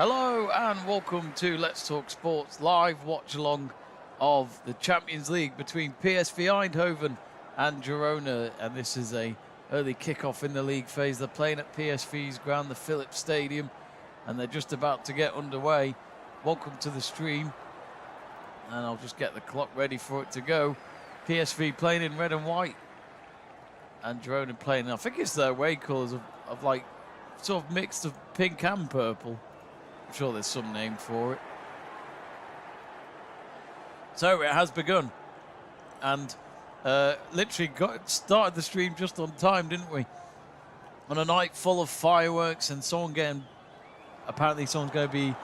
Hello and welcome to Let's Talk Sports live watch along of the Champions League between PSV Eindhoven and Girona, and this is a early kickoff in the league phase. They're playing at PSV's ground, the Philips Stadium, and they're just about to get underway. Welcome to the stream, and I'll just get the clock ready for it to go. PSV playing in red and white, and Girona playing, I think it's their away colours of like sort of mixed of pink and purple. I'm sure there's some name for it. So it has begun, and literally started the stream just on time, didn't we? On a night full of fireworks and apparently someone's going to be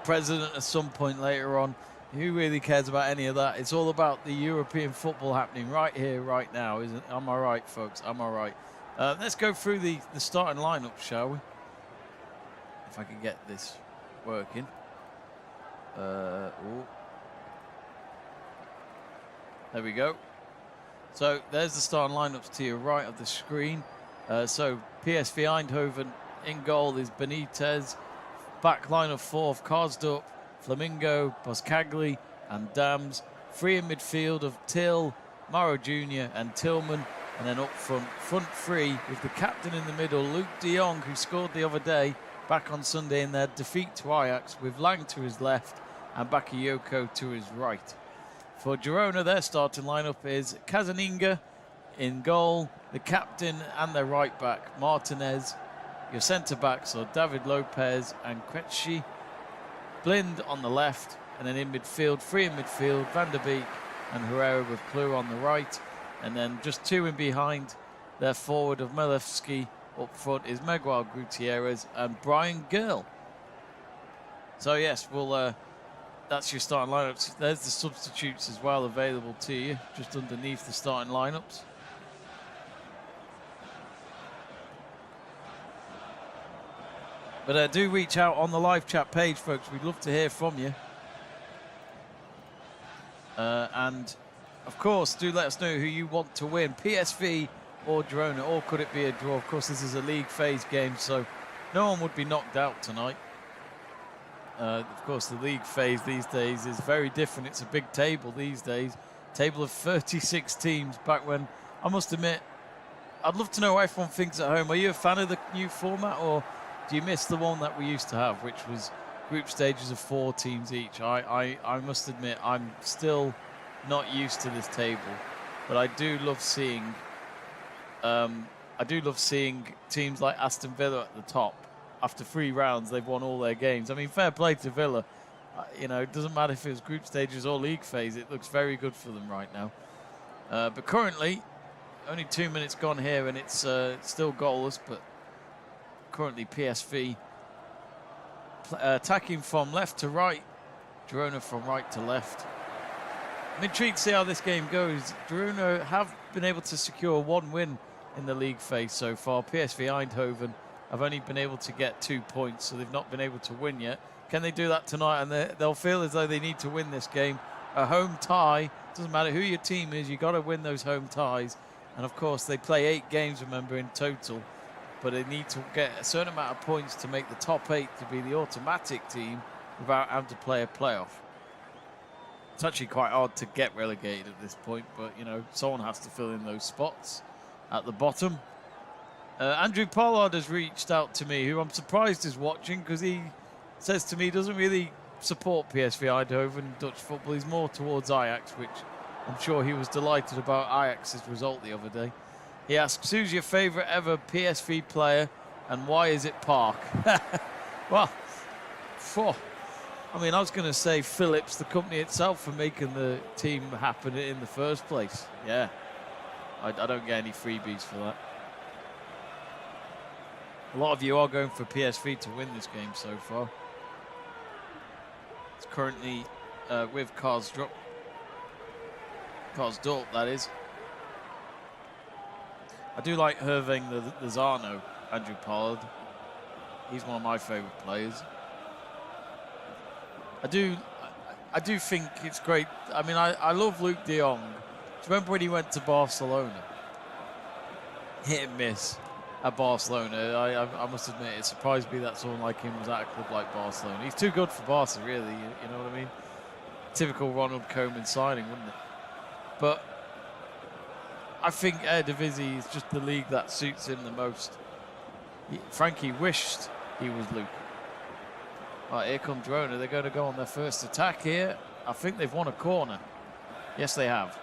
president at some point later on. Who really cares about any of that? It's all about the European football happening right here, right now, isn't it? Am I right, folks? Am I right? Let's go through the starting lineup, shall we? If I can get this working. There we go. So there's the starting lineups to your right of the screen. So PSV Eindhoven in goal is Benitez. Back line of four of Karsdorp, Flamingo, Boscagli and Dams. Three in midfield of Till, Mauro Jr. and Tillman. And then up front three with the captain in the middle, Luke de Jong, who scored the other day back on Sunday in their defeat to Ajax, with Lang to his left and Bakayoko to his right. For Girona, their starting lineup is Casaninga in goal, the captain and their right back, Martinez. Your centre-backs are David Lopez and Krejci. Blind on the left, and then in midfield, three in midfield, Van der Beek and Herrera with Klur on the right. And then just two in behind, their forward of Milevski. Up front is Miguel Gutierrez and Brian Girl. So yes, that's your starting lineups. There's the substitutes as well available to you, just underneath the starting lineups. But do reach out on the live chat page, folks. We'd love to hear from you. And of course, do let us know who you want to win, PSV or Girona, or could it be a draw? Of course, this is a league phase game, so no one would be knocked out tonight. Of course, the league phase these days is very different. It's a big table these days. Table of 36 teams. Back when, I must admit, I'd love to know what everyone thinks at home. Are you a fan of the new format, or do you miss the one that we used to have, which was group stages of 4 teams each? I must admit, I'm still not used to this table, but I do love seeing teams like Aston Villa at the top. After 3 rounds, they've won all their games. I mean, fair play to Villa. You know, it doesn't matter if it's group stages or league phase. It looks very good for them right now. But currently, only 2 minutes gone here, and it's still goalless. But currently, PSV attacking from left to right. Girona from right to left. I'm intrigued to see how this game goes. Girona have been able to secure 1 win in the league phase so far. PSV Eindhoven have only been able to get 2 points, so they've not been able to win yet. Can they do that tonight? And they'll feel as though they need to win this game. A home tie, doesn't matter who your team is, you've got to win those home ties. And of course, they play 8 games, remember, in total. But they need to get a certain amount of points to make the top 8 to be the automatic team without having to play a playoff. It's actually quite hard to get relegated at this point, but, you know, someone has to fill in those spots at the bottom. Andrew Pollard has reached out to me, who I'm surprised is watching, because he says to me he doesn't really support PSV Eindhoven Dutch football. He's more towards Ajax, which I'm sure he was delighted about Ajax's result the other day. He asks, who's your favourite ever PSV player and why is it Park? Well, I mean, I was going to say Philips, the company itself, for making the team happen in the first place. Yeah, I don't get any freebies for that. A lot of you are going for PSV to win this game so far. It's currently with Karsdorp, that is. I do like Herving Lozano, Andrew Pollard. He's one of my favourite players. I do think it's great. I mean, I love Luke de Jong. Do you remember when he went to Barcelona? Hit and miss. at Barcelona. I must admit, it surprised me that someone like him was at a club like Barcelona. He's too good for Barca, really. You know what I mean? Typical Ronald Koeman signing, wouldn't it? But I think Eredivisie is just the league that suits him the most. Frankie wished he was Luke. Right, here comes Girona. They're going to go on their first attack here. I think they've won a corner. Yes, they have.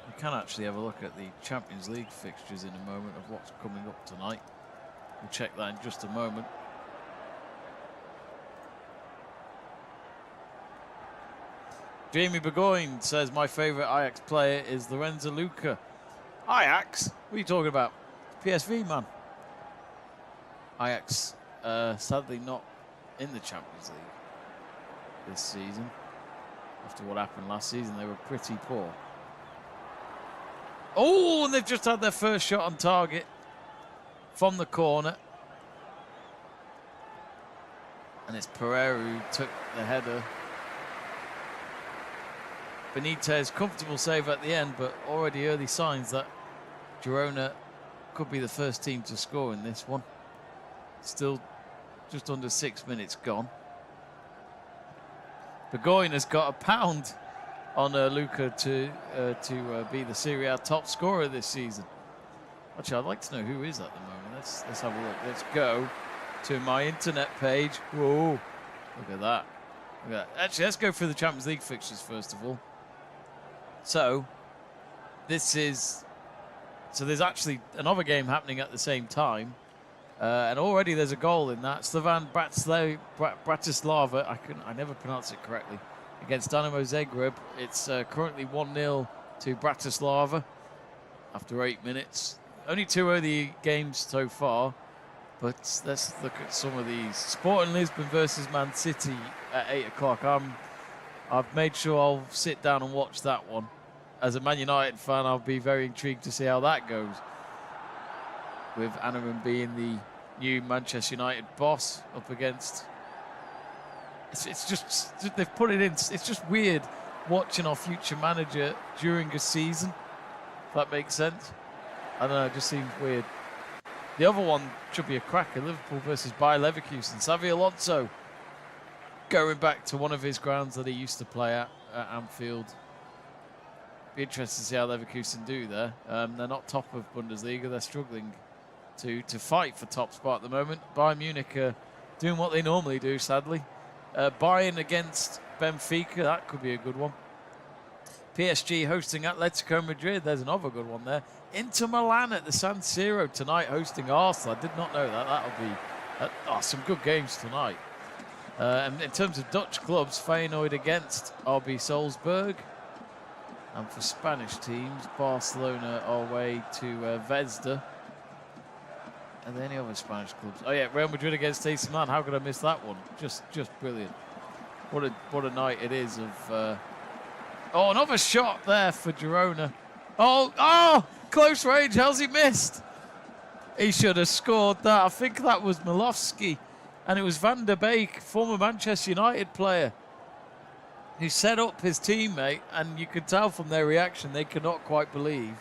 We can actually have a look at the Champions League fixtures in a moment of what's coming up tonight. We'll check that in just a moment. Jamie Burgoyne says, my favourite Ajax player is Lorenzo Luca. Ajax? What are you talking about? PSV, man. Ajax, sadly not in the Champions League this season. After what happened last season, they were pretty poor. Oh, and they've just had their first shot on target from the corner. And it's Pereira who took the header. Benitez, comfortable save at the end, but already early signs that Girona could be the first team to score in this one. Still just under 6 minutes gone. Burgoyne has got a pound on Luca to be the Serie A top scorer this season. Actually, I'd like to know who is at the moment. Let's have a look. Let's go to my internet page. Whoa, look at that. Look at that. Actually, let's go through the Champions League fixtures first of all. So there's actually another game happening at the same time, and already there's a goal in that. Slovan Bratislava, I never pronounce it correctly, against Dynamo Zagreb. It's currently 1-0 to Bratislava after 8 minutes. Only 2 early games so far, but let's look at some of these. Sporting Lisbon versus Man City at 8 o'clock. I've made sure I'll sit down and watch that one. As a Man United fan, I'll be very intrigued to see how that goes. With Anaman being the new Manchester United boss up against... It's just, they've put it in. It's just weird watching our future manager during a season, if that makes sense. I don't know, it just seems weird. The other one should be a cracker. Liverpool versus Bayer Leverkusen. Xavi Alonso going back to one of his grounds that he used to play at Anfield. Be interested to see how Leverkusen do there. They're not top of Bundesliga. They're struggling to fight for top spot at the moment. Bayern Munich doing what they normally do, sadly. Bayern against Benfica. That could be a good one. PSG hosting Atletico Madrid. There's another good one there. Inter Milan at the San Siro tonight hosting Arsenal. I did not know that. That'll be some good games tonight. And in terms of Dutch clubs, Feyenoord against RB Salzburg. And for Spanish teams, Barcelona are away to Vezda. Are there any other Spanish clubs? Oh yeah, Real Madrid against AC Milan. How could I miss that one? Just brilliant. What a night it is of. Oh, another shot there for Girona. Oh, close range. How's he missed? He should have scored that. I think that was Malofsky. And it was Van der Beek, former Manchester United player, who set up his teammate. And you could tell from their reaction, they cannot quite believe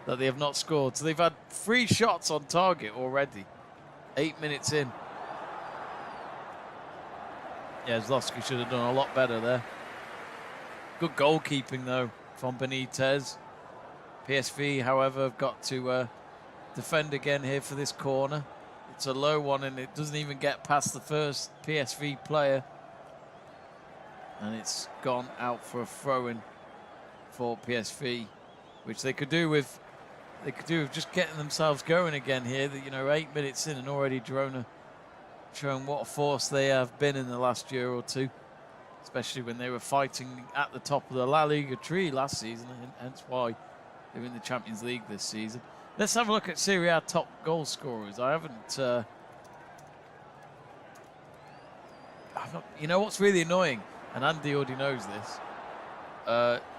that they have not scored. So they've had 3 shots on target already. 8 minutes in. Yeah, Zlowski should have done a lot better there. Good goalkeeping, though, from Benitez. PSV, however, have got to defend again here for this corner. It's a low one, and it doesn't even get past the first PSV player. And it's gone out for a throw-in for PSV, which they could do with just getting themselves going again here. That, 8 minutes in and already Girona showing what a force they have been in the last year or two, especially when they were fighting at the top of the La Liga tree last season, and hence why they're in the Champions League this season. Let's have a look at Serie A top goal scorers. I haven't. You know what's really annoying, and Andy already knows this.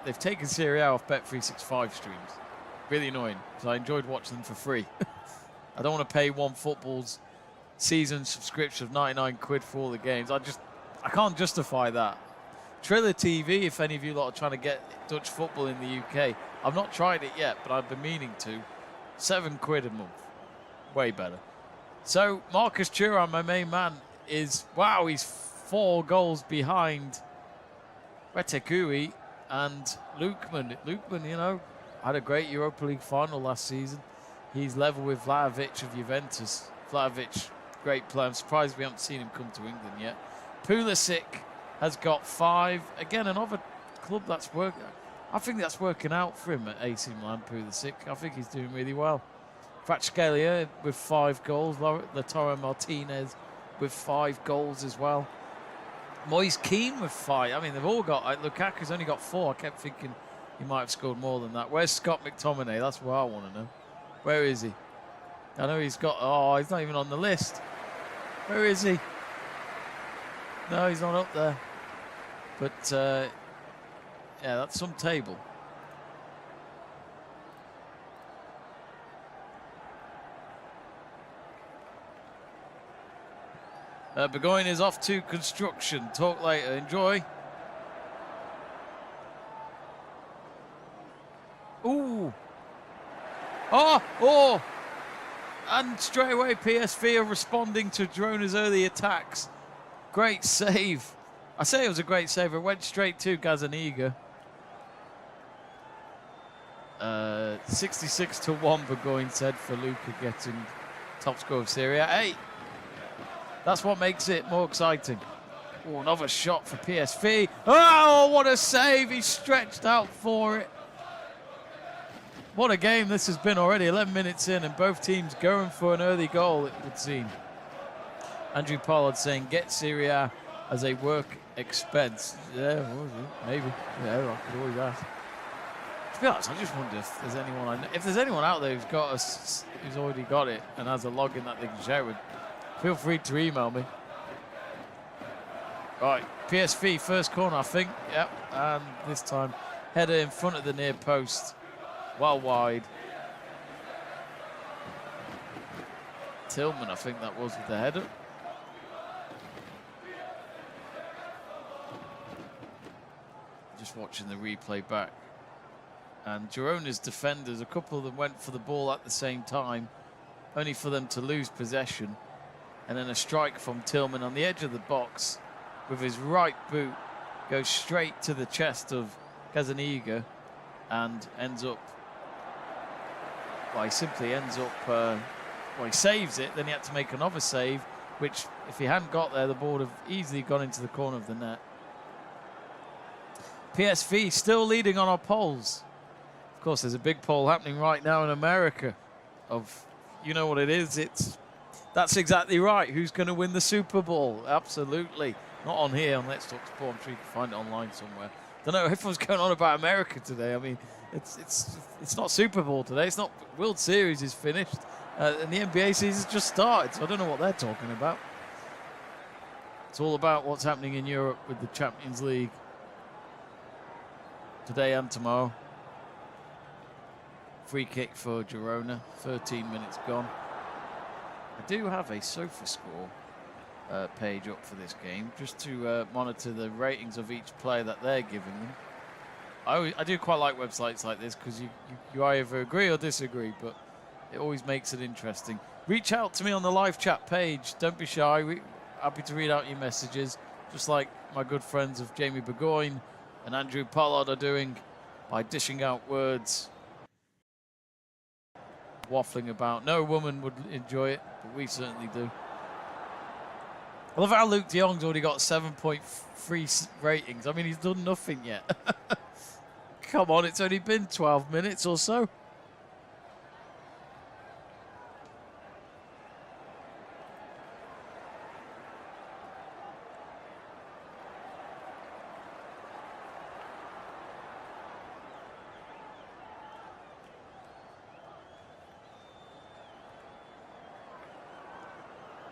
They've taken Serie A off Bet365 streams. Really annoying, because I enjoyed watching them for free. I don't want to pay OneFootball's season subscription of 99 quid for all the games. I can't justify that. Triller TV, if any of you lot are trying to get Dutch football in the UK. I've not tried it yet, but I've been meaning to. £7 a month. Way better. So Marcus Thuram, my main man, is, wow, he's 4 goals behind Retegui and Lukman. Lukman, you know, had a great Europa League final last season. He's level with Vlahovic of Juventus. Vlahovic, great player. I'm surprised we haven't seen him come to England yet. Pulisic has got 5. Again, another club that's working. I think that's working out for him at AC Milan, Pulisic. I think he's doing really well. Kvaratskhelia with 5 goals. Lautaro Martinez with 5 goals as well. Moise Keane with 5. I mean, they've all got. Lukaku's only got 4. I kept thinking he might have scored more than that. Where's Scott McTominay? That's what I want to know. Where is he? I know he's got. Oh, he's not even on the list. Where is he? No, he's not up there. But yeah, that's some table. Burgoyne is off to construction. Talk later. Enjoy. Ooh. Oh. And straight away PSV are responding to Girona's early attacks. Great save. I say it was a great save. It went straight to Gazzaniga. 66-1 Burgoyne said for Luca getting top score of Serie A. That's what makes it more exciting. Oh, another shot for PSV. Oh, what a save. He stretched out for it. What a game this has been already. 11 minutes in and both teams going for an early goal, it would seem. Andrew Pollard saying, get Serie A as a work expense. Yeah, maybe. Yeah, I could always ask. To be honest, I just wonder if there's anyone if there's anyone out there who's already got it and has a login that they can share with, feel free to email me. Right, PSV first corner, I think. Yep, and this time header in front of the near post. Well wide. Tillman, I think that was with the header. Just watching the replay back. And Girona's defenders, a couple of them went for the ball at the same time, only for them to lose possession. And then a strike from Tillman on the edge of the box with his right boot goes straight to the chest of Gazzaniga and ends up, well, he simply ends up, well, he saves it, then he had to make another save, which if he hadn't got there, the ball would have easily gone into the corner of the net. PSV still leading on our polls. Of course, there's a big poll happening right now in America of, you know what it is, that's exactly right. Who's going to win the Super Bowl? Absolutely. Not on here on Let's Talk Sport. I'm sure you can find it online somewhere. Don't know if everyone's going on about America today. I mean, it's not Super Bowl today. It's not. World Series is finished, and the NBA season's just started. So I don't know what they're talking about. It's all about what's happening in Europe with the Champions League today and tomorrow. Free kick for Girona. 13 minutes gone. I do have a SofaScore page up for this game, just to monitor the ratings of each player that they're giving them. I do quite like websites like this because you either agree or disagree, but it always makes it interesting. Reach out to me on the live chat page. Don't be shy. We're happy to read out your messages, just like my good friends of Jamie Burgoyne and Andrew Pollard are doing by dishing out words, waffling about. No woman would enjoy it, but we certainly do. I love how Luke de Jong's already got 7.3 ratings. I mean, he's done nothing yet. Come on, it's only been 12 minutes or so.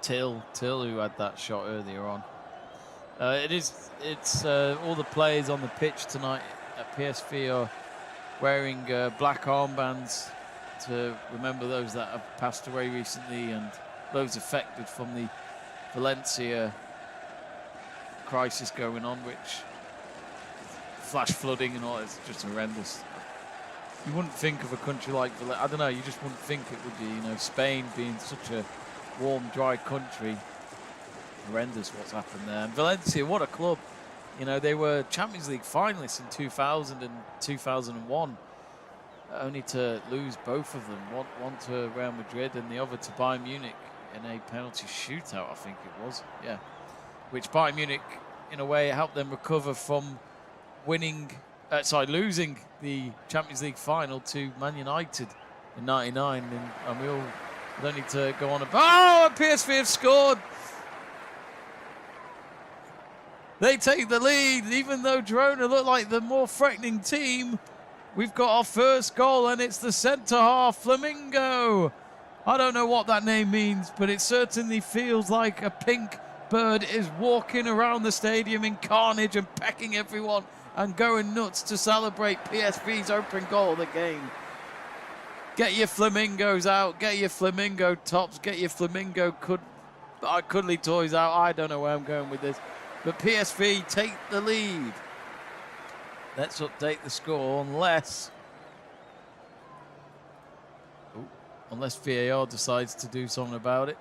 Till who had that shot earlier on. It's all the players on the pitch tonight at PSV are wearing black armbands to remember those that have passed away recently and those affected from the Valencia crisis going on, which flash flooding and all. It's just horrendous. You wouldn't think of a country like Valencia. I don't know. You just wouldn't think it would be. You know, Spain being such a warm, dry country. Horrendous what's happened there. And Valencia, what a club. You know, they were Champions League finalists in 2000 and 2001. Only to lose both of them. One to Real Madrid and the other to Bayern Munich in a penalty shootout, I think it was. Yeah. Which Bayern Munich, in a way, helped them recover from losing the Champions League final to Man United in '99. And we all don't need to go on about. Oh, PSV have scored. They take the lead, even though Girona look like the more threatening team. We've got our first goal, and it's the centre half, Flamingo. I don't know what that name means, but it certainly feels like a pink bird is walking around the stadium in carnage and pecking everyone and going nuts to celebrate PSV's opening goal of the game. Get your flamingos out, get your flamingo tops, get your flamingo cuddly toys out. I don't know where I'm going with this, but PSV take the lead. Let's update the score unless VAR decides to do something about it.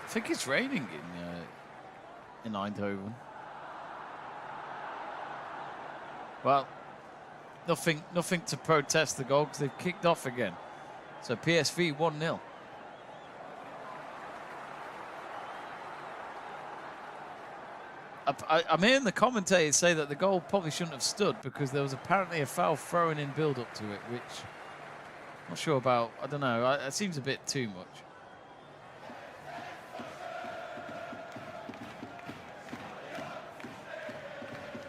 I think it's raining in Eindhoven. Well, nothing to protest the goal because they've kicked off again. So PSV 1-0. I'm hearing the commentators say that the goal probably shouldn't have stood because there was apparently a foul thrown in build-up to it, which I'm not sure about. I don't know. It seems a bit too much.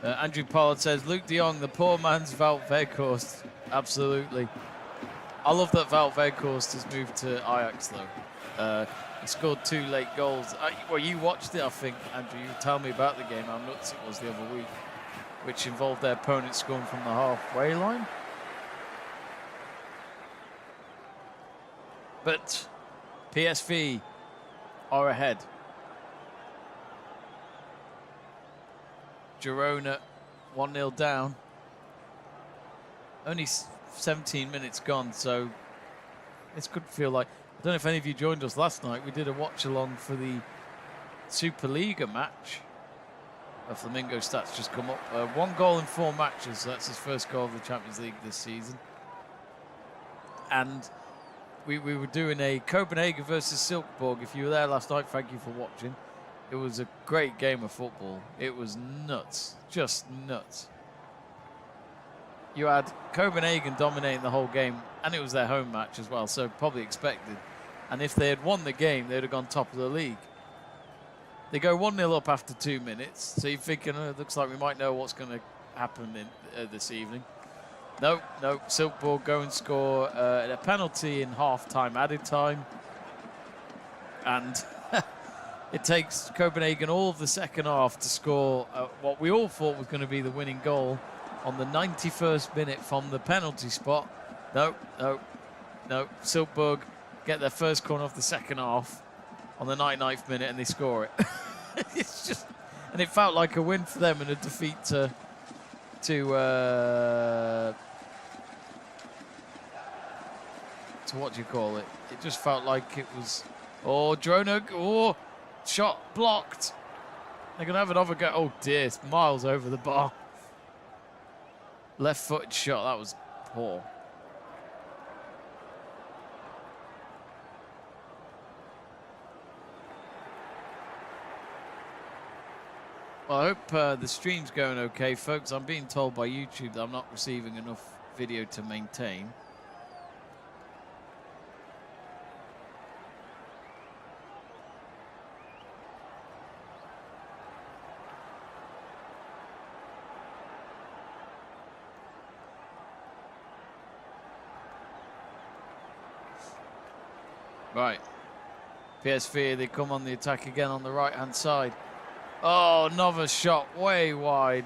Andrew Pollard says, Luke de Jong, the poor man's Wout Weghorst. Absolutely. I love that Wout Weghorst has moved to Ajax, though. He scored 2 late goals. Well, you watched it, I think, Andrew. You tell me about the game, how nuts it was the other week, which involved their opponent scoring from the halfway line. But PSV are ahead. Girona 1-0 down. Only 17 minutes gone, so this could feel like... I don't know if any of you joined us last night. We did a watch-along for the Superliga match. Flamingo stats just come up. 1 goal in 4 matches, so that's his first goal of the Champions League this season. And we were doing a Copenhagen versus Silkeborg. If you were there last night, thank you for watching. It was a great game of football. It was nuts, just nuts. You had Copenhagen dominating the whole game, and it was their home match as well, so probably expected. And if they had won the game, they'd have gone top of the league. They go 1-0 up after 2 minutes, so you're thinking, it looks like we might know what's going to happen this evening. No, Silkeborg go and score a penalty in half-time added time. And it takes Copenhagen all of the second half to score what we all thought was going to be the winning goal on the 91st minute from the penalty spot. No. Silkeborg get their first corner off the second half on the 99th minute and they score it. It's just, and it felt like a win for them and a defeat to what do you call it? It just felt like it was, Girona, shot blocked. They're going to have another go. Oh dear, it's miles over the bar. Left-footed shot, that was poor. Well, I hope the stream's going okay, folks. I'm being told by YouTube that I'm not receiving enough video to maintain. Right, PSV, they come on the attack again on the right-hand side. Oh, another shot way wide.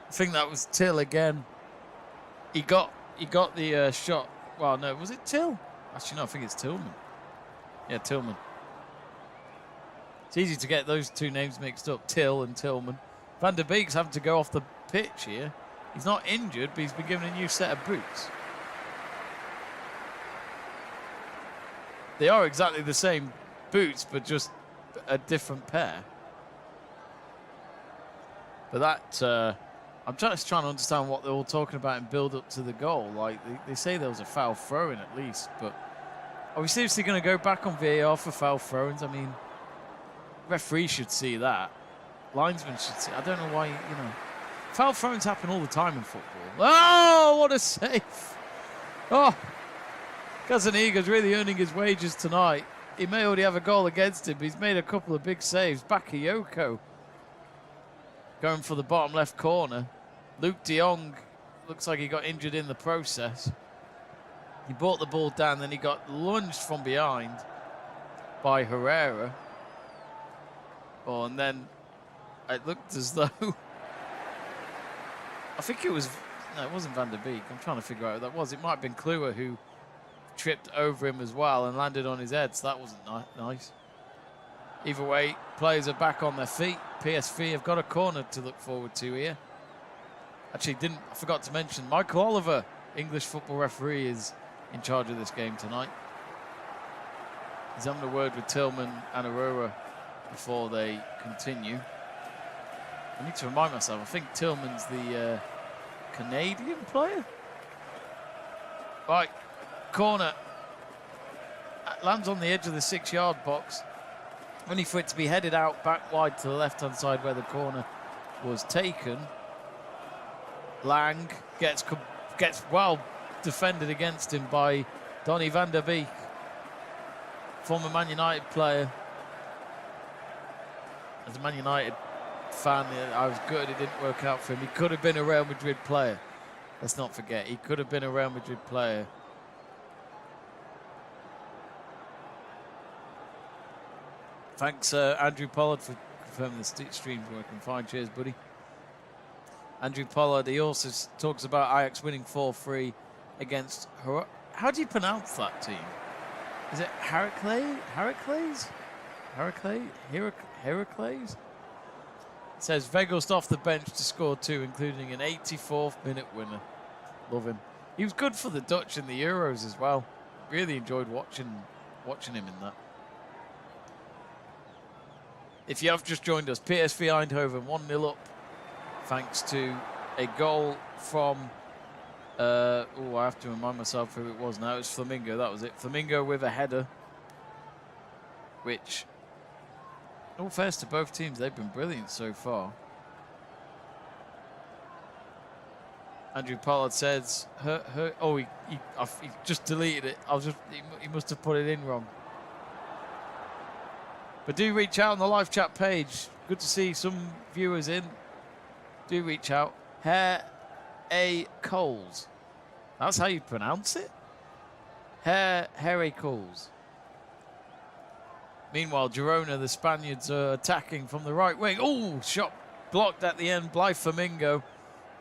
I think that was Till again. He got the shot. Well, no, was it Till? Actually, no, I think it's Tillman. Yeah, Tillman. It's easy to get those two names mixed up, Till and Tillman. Van der Beek's having to go off the pitch here. He's not injured, but he's been given a new set of boots. They are exactly the same boots, but just a different pair. But that, I'm just trying to understand what they're all talking about in build up to the goal. Like, they say there was a foul throw-in at least, but are we seriously going to go back on VAR for foul throw-ins? I mean, referee should see that. Linesman should see. I don't know why, foul throw-ins happen all the time in football. Oh, what a save. Oh, Gazaniga's really earning his wages tonight. He may already have a goal against him, but he's made a couple of big saves. Bakayoko going for the bottom left corner. Luke de Jong looks like he got injured in the process. He brought the ball down, then he got lunged from behind by Herrera. Oh, and then it looked as though... I think it was... No, it wasn't Van der Beek. I'm trying to figure out who that was. It might have been Kluwer who tripped over him as well and landed on his head, so that wasn't nice. Either way, players are back on their feet. PSV have got a corner to look forward to here. Actually, I forgot to mention, Michael Oliver, English football referee, is in charge of this game tonight. He's having a word with Tillman and Aurora before they continue. I need to remind myself, I think Tillman's the Canadian player. Right, corner. Lands on the edge of the 6-yard box. Only for it to be headed out back wide to the left-hand side where the corner was taken. Lang gets well defended against him by Donny van der Beek, former Man United player. As a Man United fan, I was good. It didn't work out for him. He could have been a Real Madrid player. Let's not forget, he could have been a Real Madrid player. Thanks, Andrew Pollard, for confirming the stream's working fine. Cheers, buddy. Andrew Pollard, he also talks about Ajax winning 4-3 against... How do you pronounce that team? Is it Heracles? Heracles? It says Weghorst off the bench to score 2, including an 84th minute winner. Love him. He was good for the Dutch in the Euros as well. Really enjoyed watching him in that. If you have just joined us, PSV Eindhoven 1-0 up, thanks to a goal from, I have to remind myself who it was now. It was Flamingo, that was it. Flamingo with a header, which, all fair to both teams, they've been brilliant so far. Andrew Pollard says, he just deleted it. He must have put it in wrong. But do reach out on the live chat page. Good to see some viewers in. Do reach out. Hare A. Coles. That's how you pronounce it? Hare A. Coles. Meanwhile, Girona, the Spaniards, are attacking from the right wing. Oh, shot blocked at the end by Flamingo.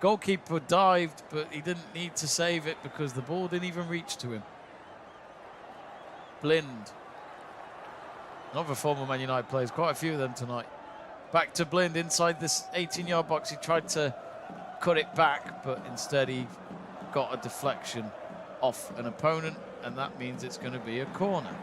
Goalkeeper dived, but he didn't need to save it because the ball didn't even reach to him. Blind. Another former Man United players, quite a few of them tonight. Back to Blind inside this 18-yard box. He tried to cut it back, but instead he got a deflection off an opponent, and that means it's going to be a corner.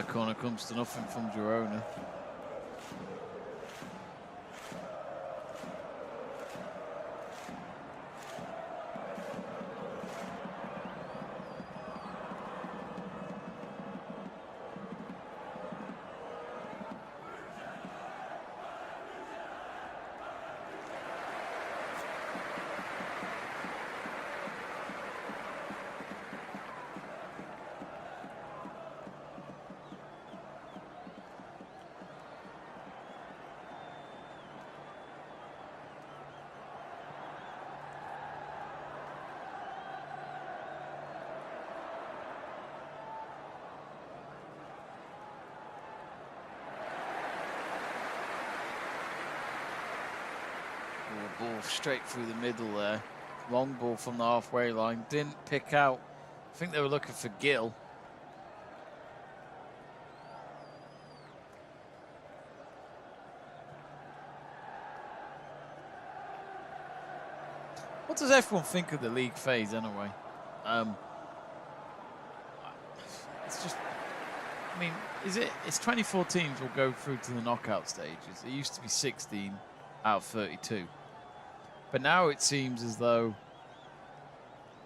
Corner comes to nothing from Girona. ball straight through the middle there. Long ball from the halfway line. Didn't pick out. I think they were looking for Gill. What does everyone think of the league phase anyway? It's just, I mean, it's 24 teams will go through to the knockout stages. It used to be 16 out of 32. But now it seems as though,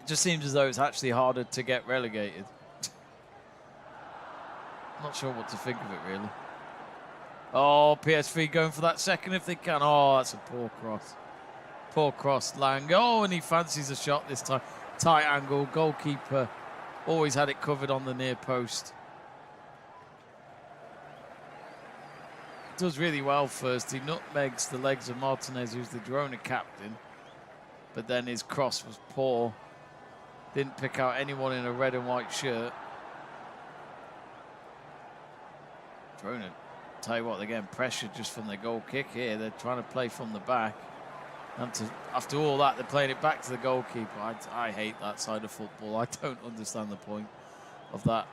it's actually harder to get relegated. I'm not sure what to think of it, really. Oh, PSV going for that second if they can. Oh, that's a poor cross. Poor cross, Lang. Oh, and he fancies a shot this time. Tight angle. Goalkeeper always had it covered on the near post. Does really well first. He nutmegs the legs of Martinez, who's the Girona captain. But then his cross was poor. Didn't pick out anyone in a red and white shirt. Girona, tell you what, they're getting pressure just from their goal kick here. They're trying to play from the back. And after all that, they're playing it back to the goalkeeper. I hate that side of football. I don't understand the point of that.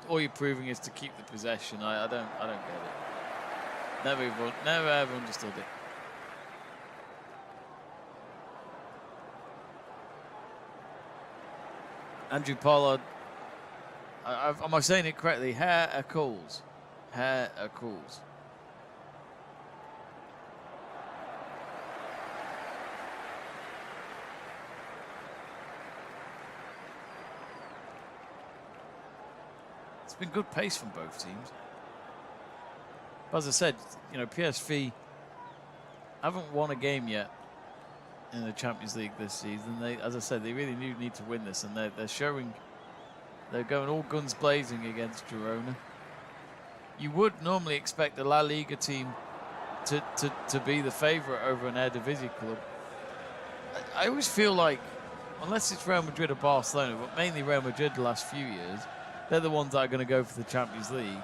All you're proving is to keep the possession. I don't get it. Never ever understood it. Andrew Pollard. Am I saying it correctly? Heracles. Heracles. It's been good pace from both teams. But as I said, PSV haven't won a game yet in the Champions League this season. As I said, they really need to win this, and they're going all guns blazing against Girona. You would normally expect a La Liga team to be the favourite over an Eredivisie club. I always feel like, unless it's Real Madrid or Barcelona, but mainly Real Madrid the last few years, they're the ones that are going to go for the Champions League.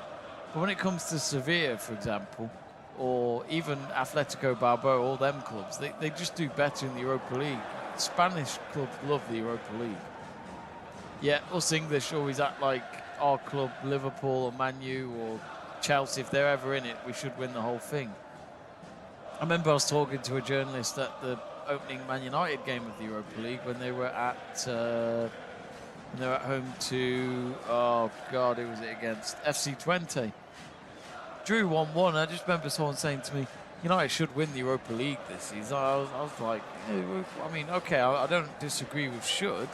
But when it comes to Sevilla, for example, or even Atletico Bilbao, all them clubs, they just do better in the Europa League. Spanish clubs love the Europa League. Yeah, us English always act like our club, Liverpool or Man U or Chelsea, if they're ever in it, we should win the whole thing. I remember I was talking to a journalist at the opening Man United game of the Europa League when they were at home to, oh God, who was it against? FC Twente. Drew 1-1. I just remember someone saying to me, United should win the Europa League this season. I was like, I mean, okay, I don't disagree with should,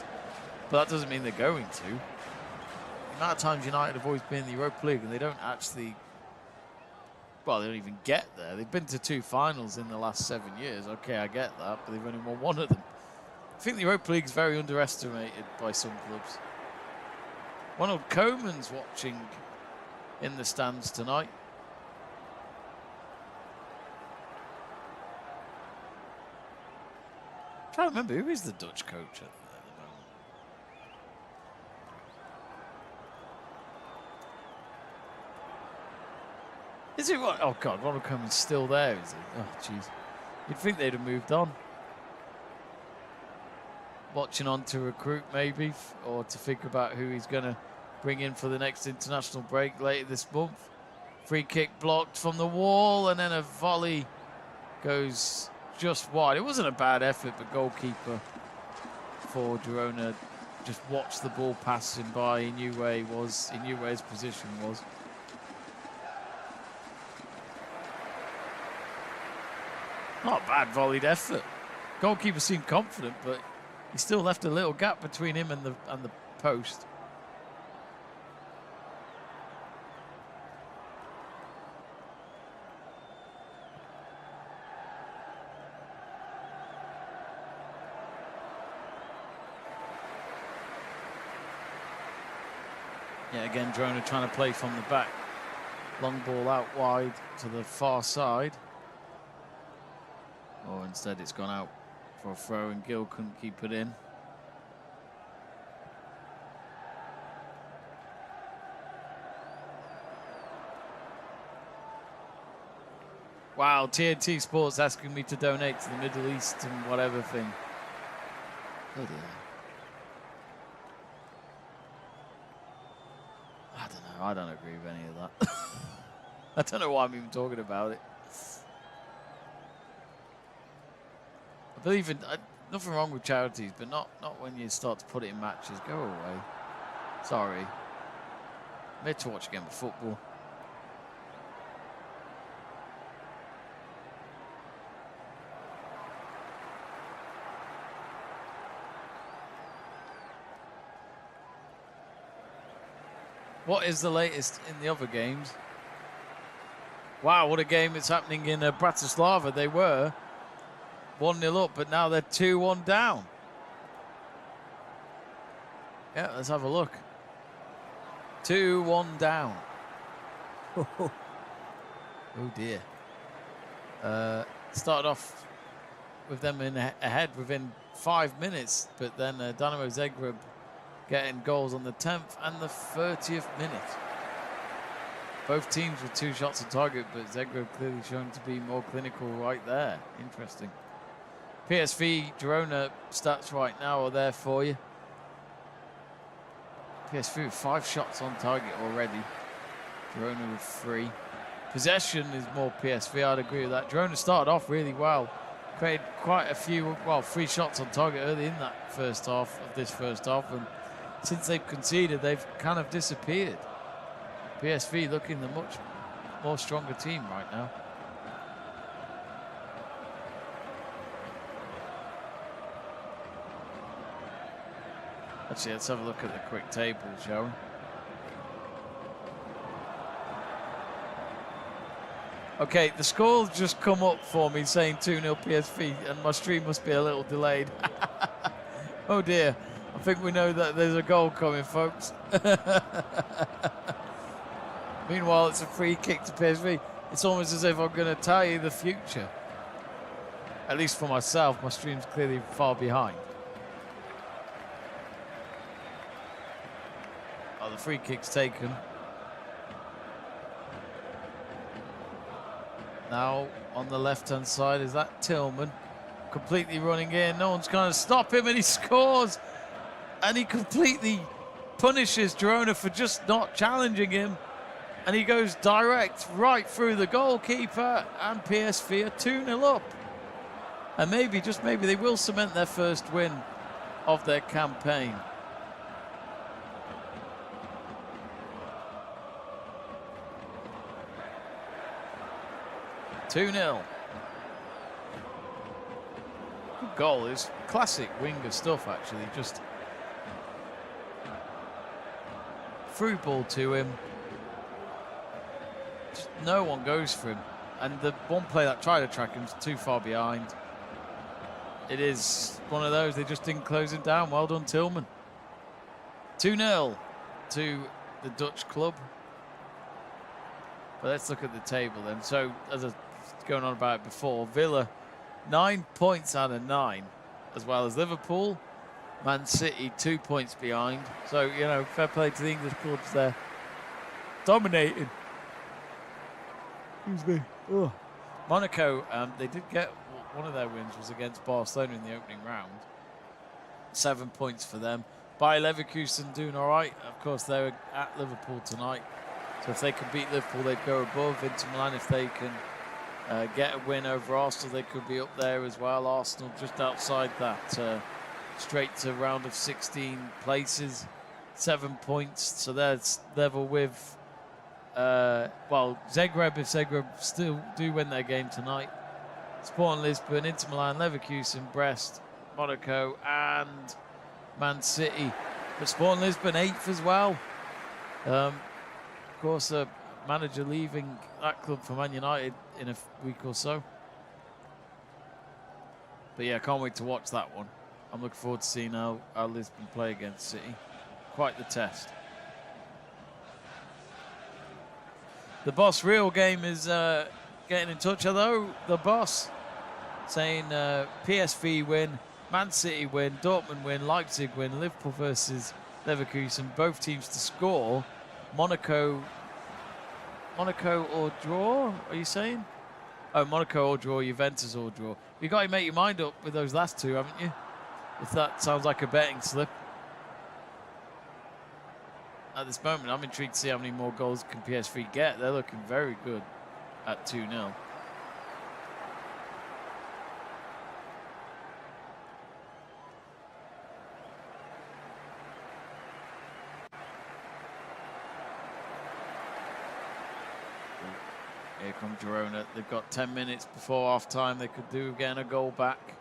but that doesn't mean they're going to. The amount of times United have always been in the Europa League and they don't actually, well, they don't even get there. They've been to 2 finals in the last 7 years. Okay, I get that, but they've only won 1 of them. I think the Europa League is very underestimated by some clubs. Ronald Koeman's watching in the stands tonight. I'm trying to remember, who is the Dutch coach at the moment? Is it what? Oh God, Ronald Koeman's still there, is he? Oh jeez. You'd think they'd have moved on. Watching on to recruit maybe, or to think about who he's going to bring in for the next international break later this month. Free kick blocked from the wall, and then a volley goes just wide. It wasn't a bad effort, but goalkeeper for Girona just watched the ball passing by. He knew where his position was. Not a bad volleyed effort. Goalkeeper seemed confident, but he still left a little gap between him and the post. Yeah, again, Girona trying to play from the back. Long ball out wide to the far side. Or instead it's gone out for a throw and Gill couldn't keep it in. Wow, TNT Sports asking me to donate to the Middle East and whatever thing. Oh dear. I don't know. I don't agree with any of that. I don't know why I'm even talking about it. I believe in nothing wrong with charities, but not when you start to put it in matches. Go away. Sorry. I'm here to watch a game of football. What is the latest in the other games? Wow, what a game it's happening in Bratislava. They were 1-0 up, but now they're 2-1 down. Yeah, let's have a look. 2-1 down. Oh dear. Started off with them ahead within 5 minutes, but then Dynamo Zagreb getting goals on the 10th and the 30th minute. Both teams with 2 shots on target, but Zagreb clearly shown to be more clinical right there. Interesting. PSV Girona stats right now are there for you. PSV with 5 shots on target already. Girona with 3. Possession is more PSV, I'd agree with that. Girona started off really well. Created quite a few, well, 3 shots on target early in that first half of this first half. And since they've conceded, they've kind of disappeared. PSV looking the much more stronger team right now. Actually, let's have a look at the quick table, shall we? Okay, the score's just come up for me saying 2-0 PSV, and my stream must be a little delayed. Oh dear. I think we know that there's a goal coming, folks. Meanwhile, it's a free kick to PSV. It's almost as if I'm going to tell you the future. At least for myself, my stream's clearly far behind. Oh, the free kick's taken. Now, on the left-hand side, is that Tillman? Completely running in. No one's going to stop him, and he scores. And he completely punishes Girona for just not challenging him. And he goes direct right through the goalkeeper, and PSV are 2-0 up. And maybe, just maybe, they will cement their first win of their campaign. Good goal. Is classic winger stuff, actually. Just through ball to him. Just no one goes for him. And the one player that tried to track him is too far behind. It is one of those, they just didn't close him down. Well done, Tillman. 2-0 to the Dutch club. But let's look at the table then. So, as I was going on about it before, Villa 9 points out of 9, as well as Liverpool. Man City 2 points behind. So, you know, fair play to the English clubs there. Dominating. Excuse me. Oh. Monaco, they did get one of their wins was against Barcelona in the opening round. 7 points for them. Bayer Leverkusen doing all right. Of course, they're at Liverpool tonight. So if they can beat Liverpool, they'd go above. Inter Milan, if they can get a win over Arsenal, they could be up there as well. Arsenal just outside that, straight to round of 16 places. 7 points, so that's level with, well, Zagreb, if Zagreb still do win their game tonight. Sporting Lisbon, Inter Milan, Leverkusen, Brest, Monaco, and Man City. But Sporting Lisbon 8th as well. Of course, a manager leaving that club for Man United in a week or so. But yeah, I can't wait to watch that one. I'm looking forward to seeing how Lisbon play against City. Quite the test. The Boss Real Game is getting in touch. Hello, the Boss, saying PSV win, Man City win, Dortmund win, Leipzig win, Liverpool versus Leverkusen, both teams to score. Monaco or draw, are you saying? Oh, Monaco all draw, Juventus all draw. You got to make your mind up with those last two, haven't you? If that sounds like a betting slip. At this moment, I'm intrigued to see how many more goals can PSV get. They're looking very good at 2-0. Here comes Girona. They've got 10 minutes before half time. They could do getting a goal back.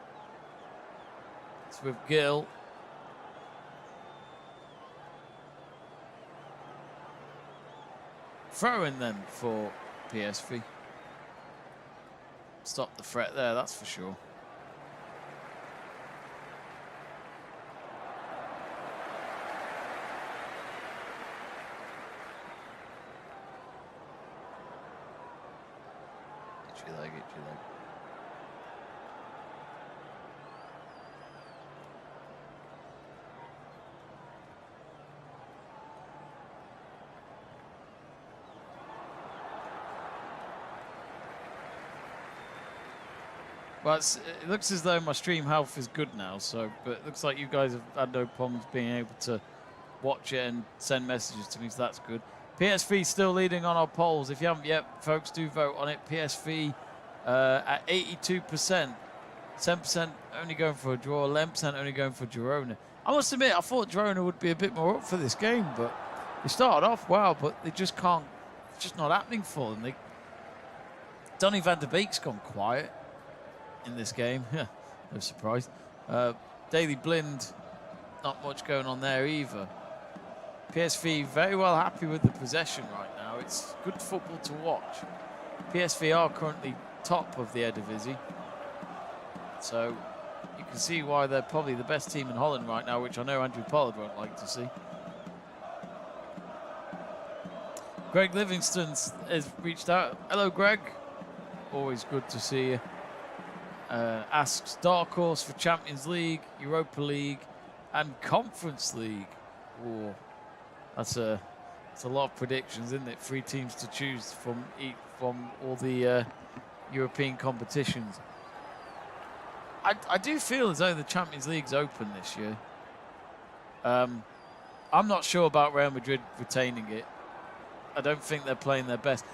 It's with Gill. Throw in then for PSV. Stop the threat there, that's for sure. Get your leg, get your leg. Well, it looks as though my stream health is good now, but it looks like you guys have had no problems being able to watch it and send messages to me, so that's good. PSV still leading on our polls. If you haven't yet, folks, do vote on it. PSV at 82%. 10% only going for a draw, 11% only going for Girona. I must admit, I thought Girona would be a bit more up for this game, but they started off well, but they just can't, it's just not happening for them. Donny van der Beek's gone quiet in this game. Yeah, no surprise. Daley Blind, not much going on there either. PSV very well happy with the possession right now. It's good football to watch. PSV are currently top of the Eredivisie, so you can see why they're probably the best team in Holland right now, which I know Andrew Pollard won't like to see. Greg Livingston has reached out. Hello, Greg. Always good to see you. Asks dark horse for Champions League, Europa League, and Conference League. Oh, that's a lot of predictions, isn't it? 3 teams to choose from all the European competitions. I do feel as though the Champions League's open this year. I'm not sure about Real Madrid retaining it. I don't think they're playing their best.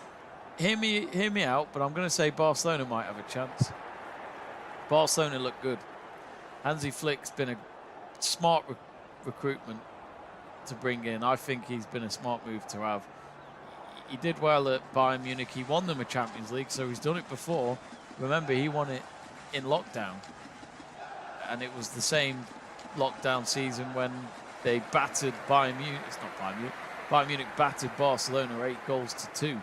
Hear me out, but I'm going to say Barcelona might have a chance. Barcelona look good. Hansi Flick's been a smart recruitment to bring in. I think he's been a smart move to have. He did well at Bayern Munich. He won them a Champions League, so he's done it before. Remember, he won it in lockdown. And it was the same lockdown season when they battered Bayern Munich. It's not Bayern Munich. Bayern Munich battered Barcelona 8-2.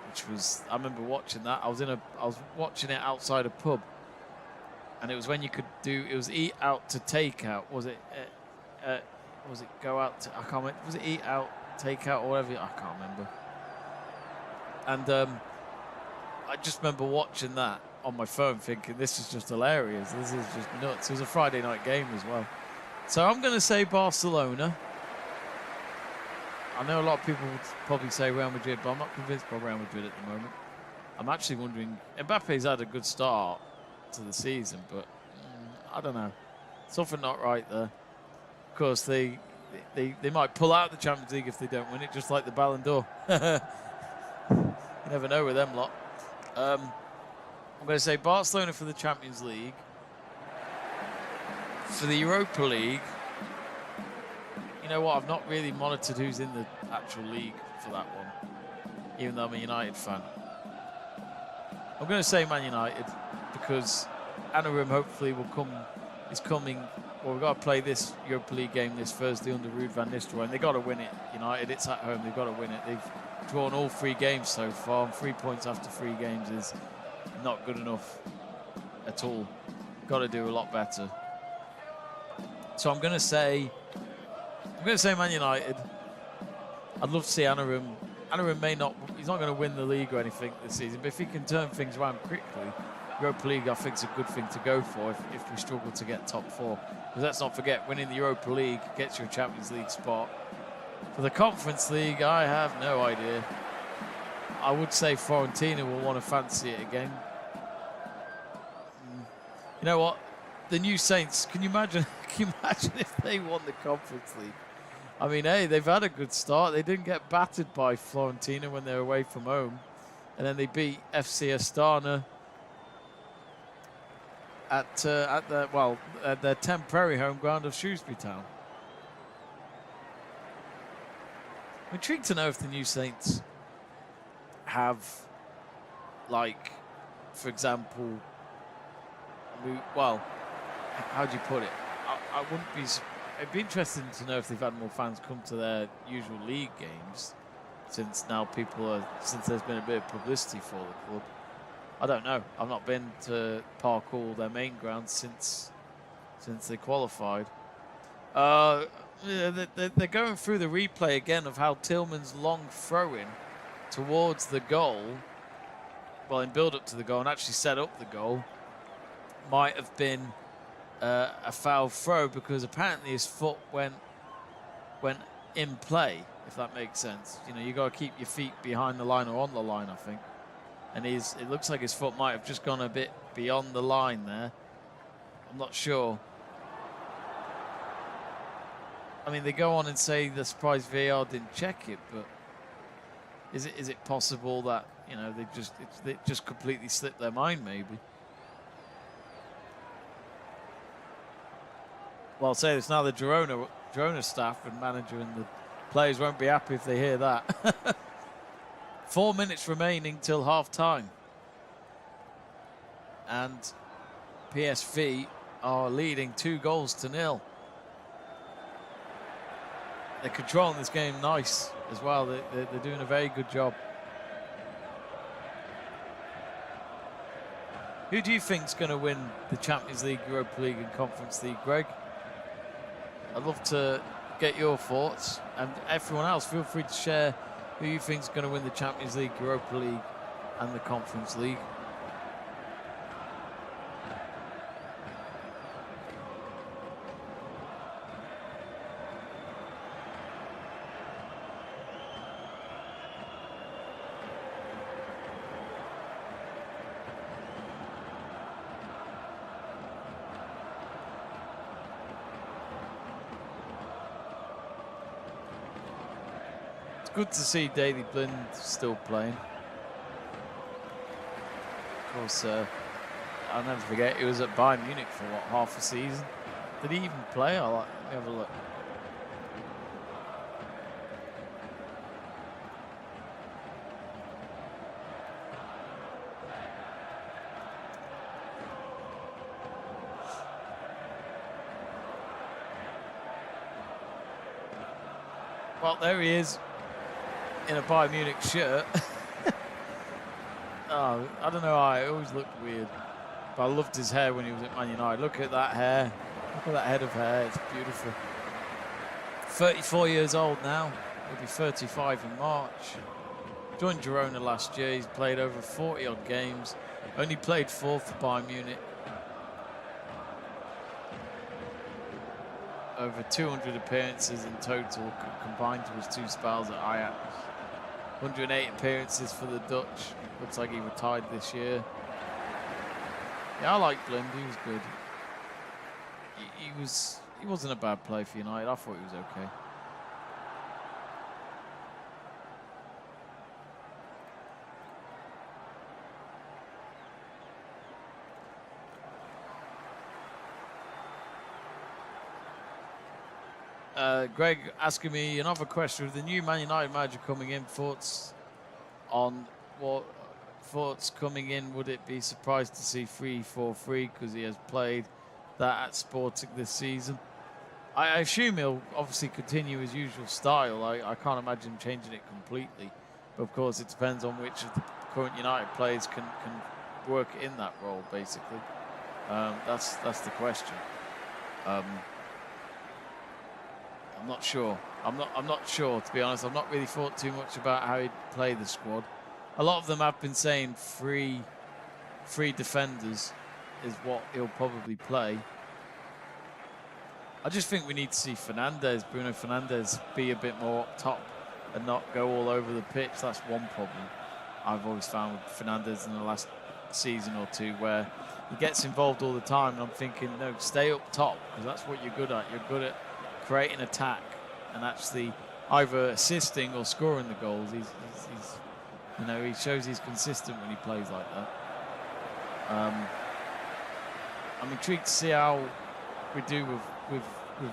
Which was, I remember watching that. I was watching it outside a pub. And it was when you could do, it was eat out to take out. Was it go out to, I can't remember. Was it eat out, take out, or whatever? I can't remember. And I just remember watching that on my phone thinking, this is just hilarious. This is just nuts. It was a Friday night game as well. So I'm going to say Barcelona. I know a lot of people would probably say Real Madrid, but I'm not convinced by Real Madrid at the moment. I'm actually wondering, Mbappe's had a good start to the season, but I don't know. Something not right there. Of course, they might pull out the Champions League if they don't win it, just like the Ballon d'Or. You never know with them lot. I'm going to say Barcelona for the Champions League. For the Europa League, you know what? I've not really monitored who's in the actual league for that one, even though I'm a United fan. I'm going to say Man United because Anarim hopefully is coming. Well, we've got to play this Europa League game this Thursday under Ruud van Nistelrooy, and they've got to win it. United, it's at home, they've got to win it. They've drawn all 3 games so far, and 3 points after 3 games is not good enough at all. Got to do a lot better. So I'm going to say Man United. I'd love to see Anarim. Anarim he's not going to win the league or anything this season, but if he can turn things around quickly, Europa League I think is a good thing to go for if we struggle to get top 4. Because let's not forget, winning the Europa League gets you a Champions League spot. For the Conference League, I have no idea. I would say Fiorentina will want to fancy it again. You know what? The new Saints, can you imagine if they won the Conference League? I mean, hey, they've had a good start. They didn't get battered by Fiorentina when they were away from home. And then they beat FC Astana at their temporary home ground of Shrewsbury Town. I'm intrigued to know if the new Saints have, like, for example, well, how do you put it? I wouldn't be. It'd be interesting to know if they've had more fans come to their usual league games since there's been a bit of publicity for the club. I don't know. I've not been to Park Hall, their main ground, since they qualified. They're going through the replay again of how Tillman's long throw-in towards the goal, well, in build-up to the goal and actually set up the goal, might have been a foul throw because apparently his foot went in play, if that makes sense. You know, you got to keep your feet behind the line or on the line, I think. And it looks like his foot might have just gone a bit beyond the line there. I'm not sure. I mean, they go on and say they're surprised VAR didn't check it, but is it possible that, you know, they just completely slipped their mind, maybe? Well, I'll say this now: the Girona staff and manager and the players won't be happy if they hear that. 4 minutes remaining till half-time. And PSV are leading 2-0. They're controlling this game nice as well. They're doing a very good job. Who do you think is going to win the Champions League, Europa League and Conference League, Greg? I'd love to get your thoughts. And everyone else, feel free to share who you think is going to win the Champions League, Europa League and the Conference League. Good to see Daley Blind still playing. Of course, I'll never forget, he was at Bayern Munich for, what, half a season? Did he even play? Let me have a look. Well, there he is, in a Bayern Munich shirt. Oh, I don't know why, it always looked weird. But I loved his hair when he was at Man United. Look at that hair. Look at that head of hair, it's beautiful. 34 years old now. He'll be 35 in March. Joined Girona last year. He's played over 40 odd games. Only played 4 for Bayern Munich. Over 200 appearances in total combined to his 2 spells at Ajax. 108 appearances for the Dutch. Looks like he retired this year. Yeah, I like Blind. He was good. He wasn't a bad player for United. I thought he was okay. Greg asking me another question. With the new Man United manager coming in, thoughts coming in, would it be surprised to see 3-4-3 because he has played that at Sporting this season? I assume he'll obviously continue his usual style. I can't imagine him changing it completely. But of course it depends on which of the current United players can work in that role, basically. That's the question. I'm not sure. I'm not sure, to be honest. I've not really thought too much about how he'd play the squad. A lot of them have been saying three defenders is what he'll probably play. I just think we need to see Bruno Fernandes, be a bit more up top and not go all over the pitch. That's one problem. I've always found with Fernandez in the last season or two, where he gets involved all the time, and I'm thinking, no, stay up top, because that's what you're good at. You're good at creating attack and actually either assisting or scoring the goals. He's you know, he shows he's consistent when he plays like that. I'm intrigued to see how we do with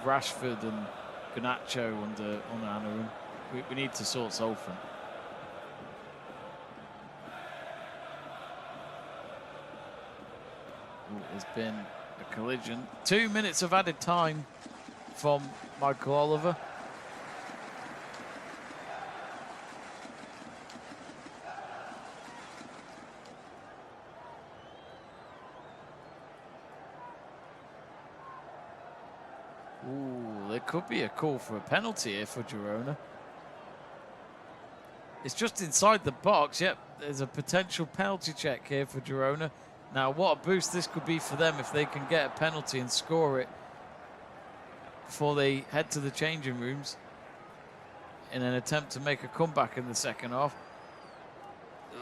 Rashford and Garnacho under Anarin. We need to sort Salford. There's been a collision. 2 minutes of added time from Michael Oliver. Ooh, there could be a call for a penalty here for Girona. It's just inside the box. Yep, there's a potential penalty check here for Girona. Now, what a boost this could be for them if they can get a penalty and score it before they head to the changing rooms in an attempt to make a comeback in the second half.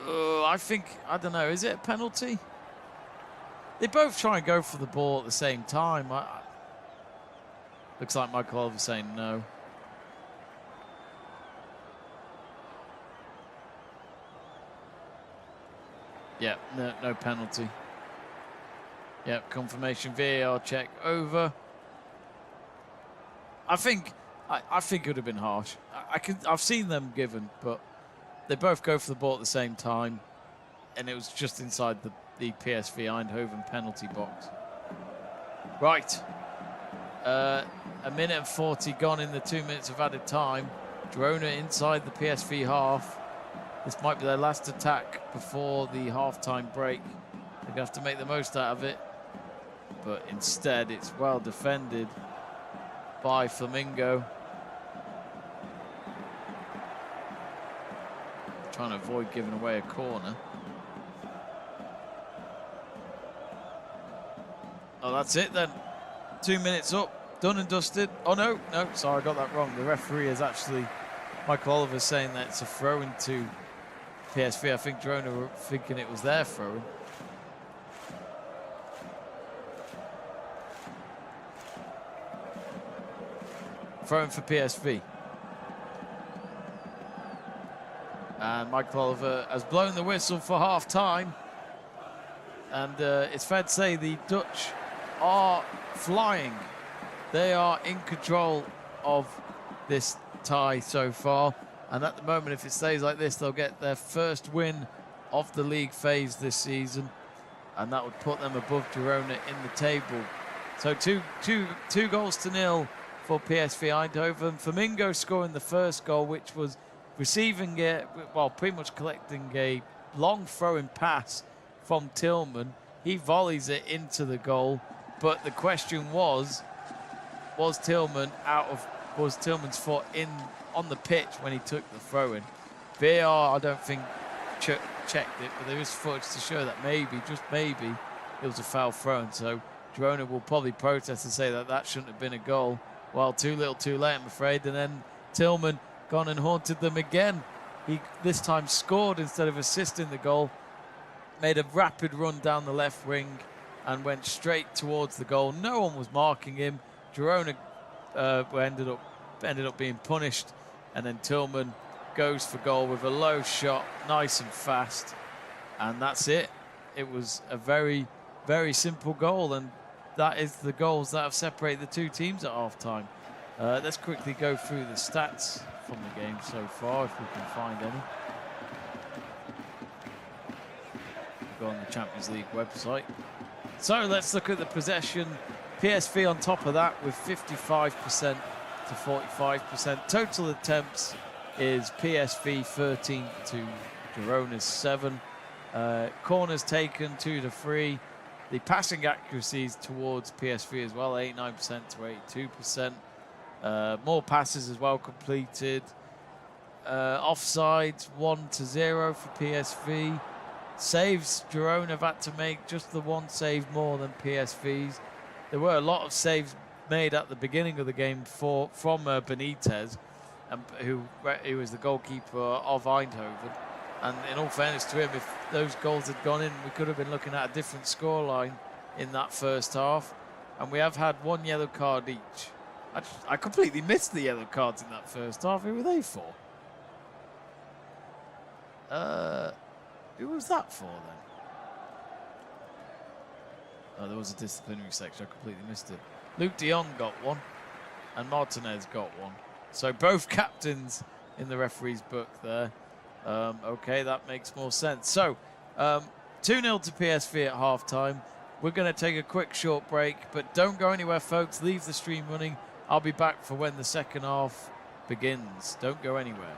I don't know, is it a penalty? They both try and go for the ball at the same time. Looks like Michael Oliver saying no. Yeah, no penalty. Yep, confirmation VAR check over. I think it would have been harsh. I've seen them given, but they both go for the ball at the same time, and it was just inside the PSV Eindhoven penalty box. Right. A minute and 40 gone in the 2 minutes of added time. Girona inside the PSV half. This might be their last attack before the half-time break. They're going to have to make the most out of it. But instead, it's well defended by Flamingo. Trying to avoid giving away a corner. Oh, that's it then. 2 minutes up, done and dusted. Oh, no, sorry, I got that wrong. The referee is actually, Michael Oliver, saying that it's a throw-in to PSV. I think Girona were thinking it was their throw-in. Throw-in for PSV. And Michael Oliver has blown the whistle for half-time. And it's fair to say the Dutch are flying. They are in control of this tie so far. And at the moment, if it stays like this, they'll get their first win of the league phase this season. And that would put them above Girona in the table. So two goals to nil for PSV Eindhoven. Flamingo scoring the first goal, which was receiving it, well, pretty much collecting a long throwing pass from Tillman. He volleys it into the goal. But the question was Tillman's foot on the pitch when he took the throw-in? VAR, I don't think checked it, but there is footage to show that maybe, just maybe, it was a foul throw-in. So Girona will probably protest and say that shouldn't have been a goal. Well, too little, too late, I'm afraid. And then Tillman gone and haunted them again. He this time scored instead of assisting the goal. Made a rapid run down the left wing and went straight towards the goal. No one was marking him. Girona ended up being punished, and then Tillman goes for goal with a low shot, nice and fast, and that's it. It was a very, very simple goal, and that is the goals that have separated the two teams at half-time. Let's quickly go through the stats from the game so far, if we can find any. Go on the Champions League website. So let's look at the possession. PSV on top of that with 55% to 45%. Total attempts is PSV 13 to Girona's 7. Corners taken 2 to 3. The passing accuracies towards PSV as well, 89% to 82%. More passes as well completed. Offsides 1 to 0 for PSV. Saves, Girona have had to make just the one save more than PSV's. There were a lot of saves made at the beginning of the game from Benitez, who was the goalkeeper of Eindhoven. And in all fairness to him, if those goals had gone in, we could have been looking at a different scoreline in that first half. And we have had one yellow card each. I completely missed the yellow cards in that first half. Who were they for? Who was that for then? Oh, there was a disciplinary section. I completely missed it. Luke Dion got one, and Martinez got one. So both captains in the referee's book there. Okay, that makes more sense. So 2-0 to PSV at half-time. We're going to take a quick short break, but don't go anywhere, folks. Leave the stream running. I'll be back for when the second half begins. Don't go anywhere.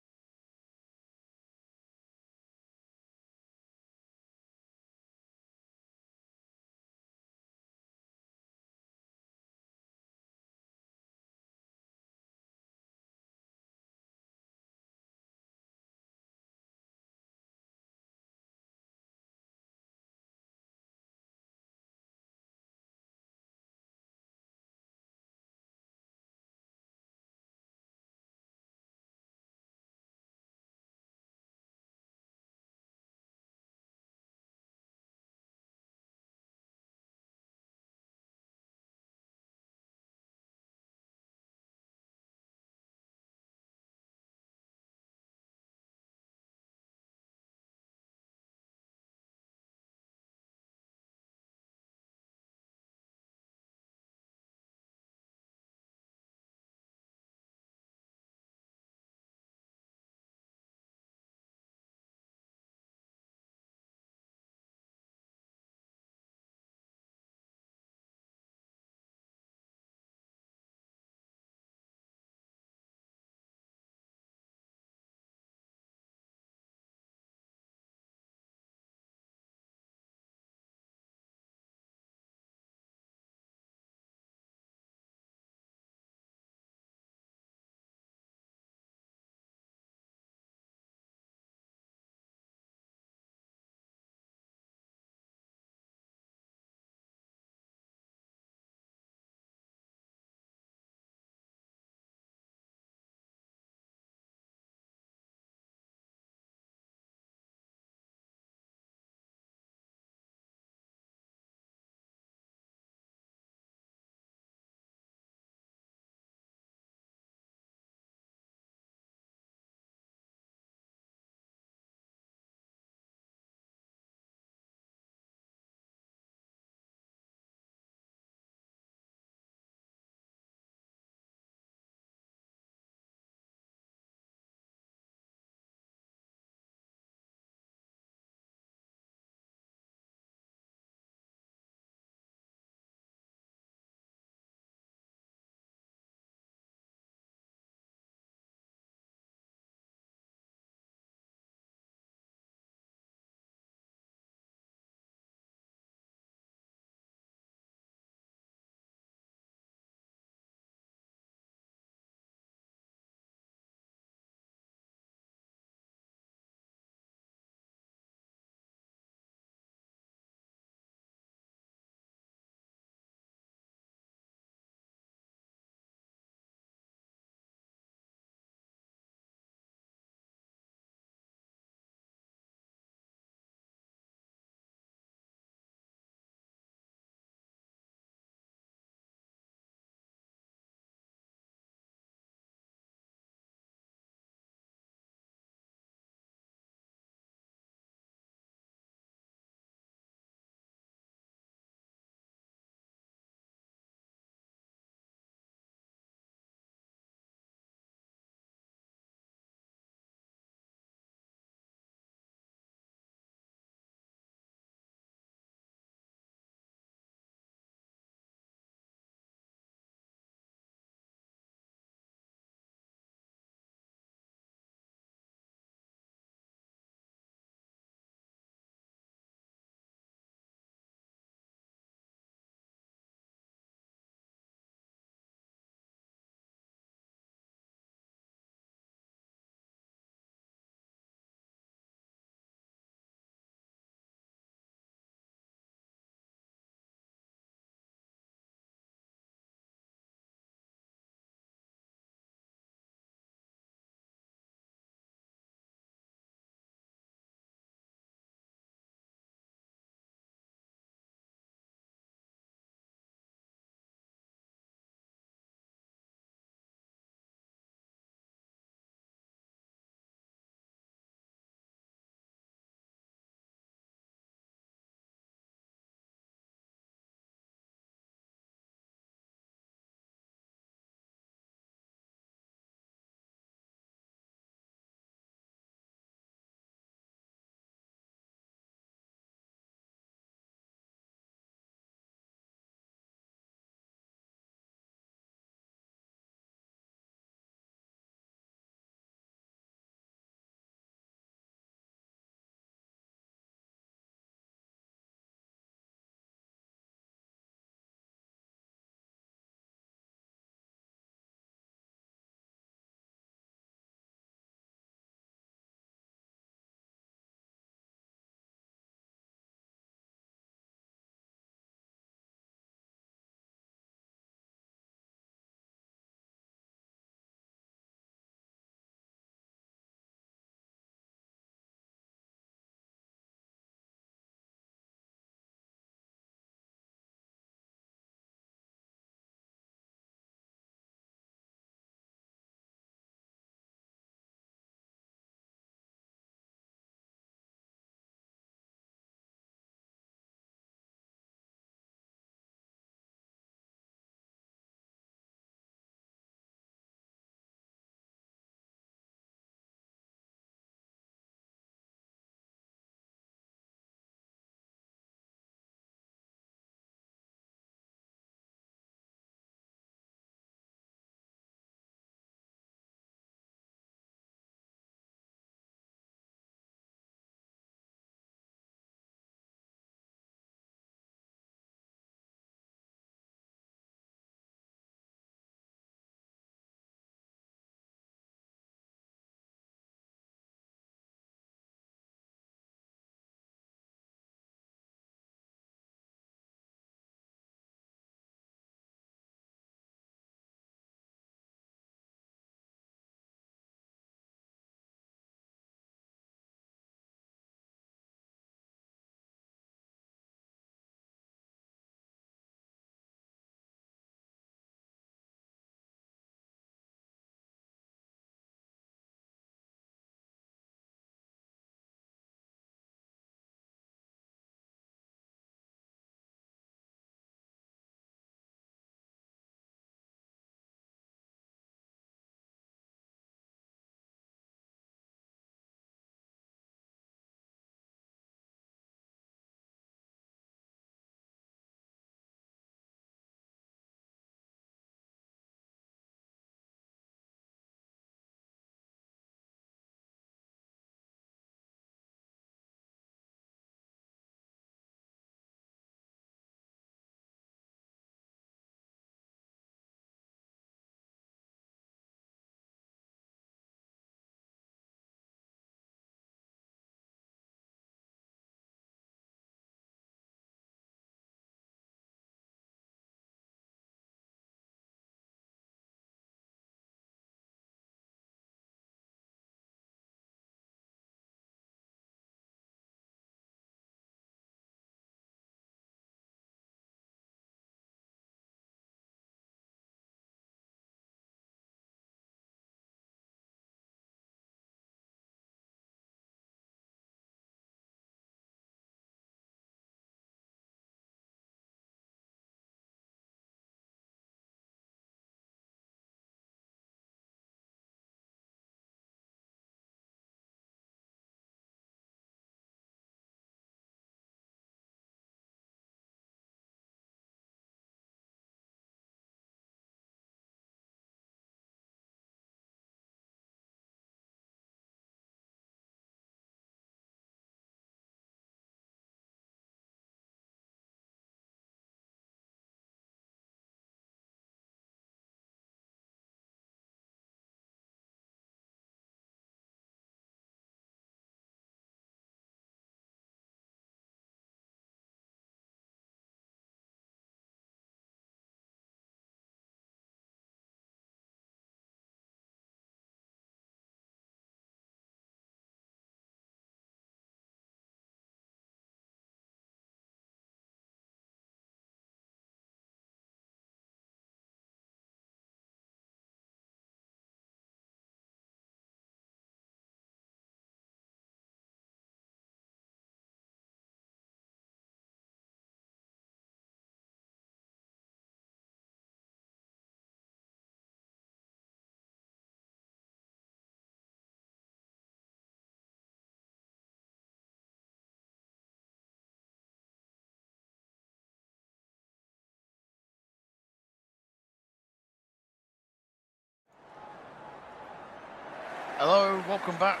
welcome back.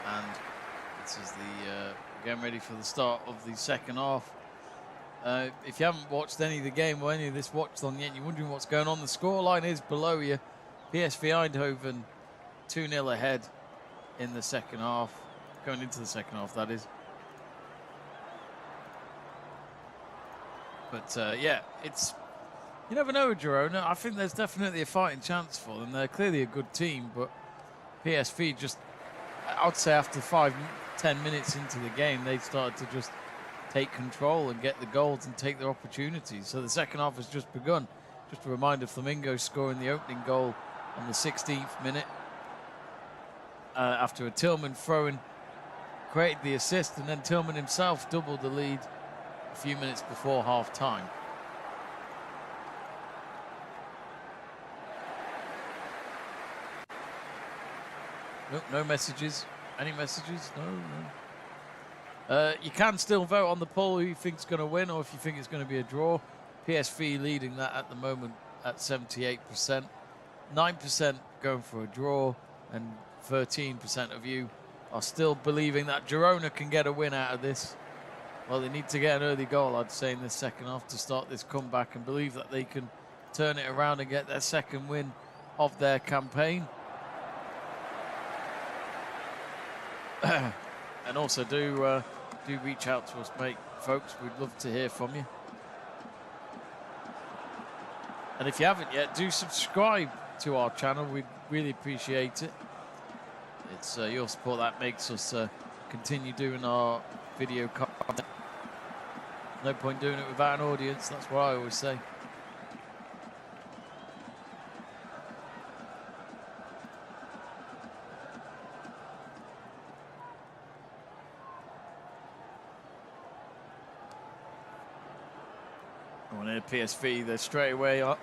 And this is the getting ready for the start of the second half. If you haven't watched any of the game or any of this watchalong yet, you're wondering what's going on. The scoreline is below you. PSV Eindhoven 2-0 ahead in the second half, going into the second half, that is. But yeah, it's, you never know with Girona. I think there's definitely a fighting chance for them. They're clearly a good team, but PSV just, I'd say after 5-10 minutes into the game, they started to just take control and get the goals and take their opportunities. So the second half has just begun. Just a reminder, Flamingo scoring the opening goal on the 16th minute. After a Tillman throw-in created the assist, and then Tillman himself doubled the lead a few minutes before half-time. Nope, no messages. Any messages? No. You can still vote on the poll who you think is going to win, or if you think it's going to be a draw. PSV leading that at the moment at 78%. 9% going for a draw, and 13% of you are still believing that Girona can get a win out of this. Well, they need to get an early goal, I'd say, in the second half to start this comeback, and believe that they can turn it around and get their second win of their campaign. And also do reach out to us, mate, folks. We'd love to hear from you. And if you haven't yet, do subscribe to our channel. We'd really appreciate it. It's your support that makes us continue doing our video content. No point doing it without an audience. That's what I always say. PSV, they're straight away up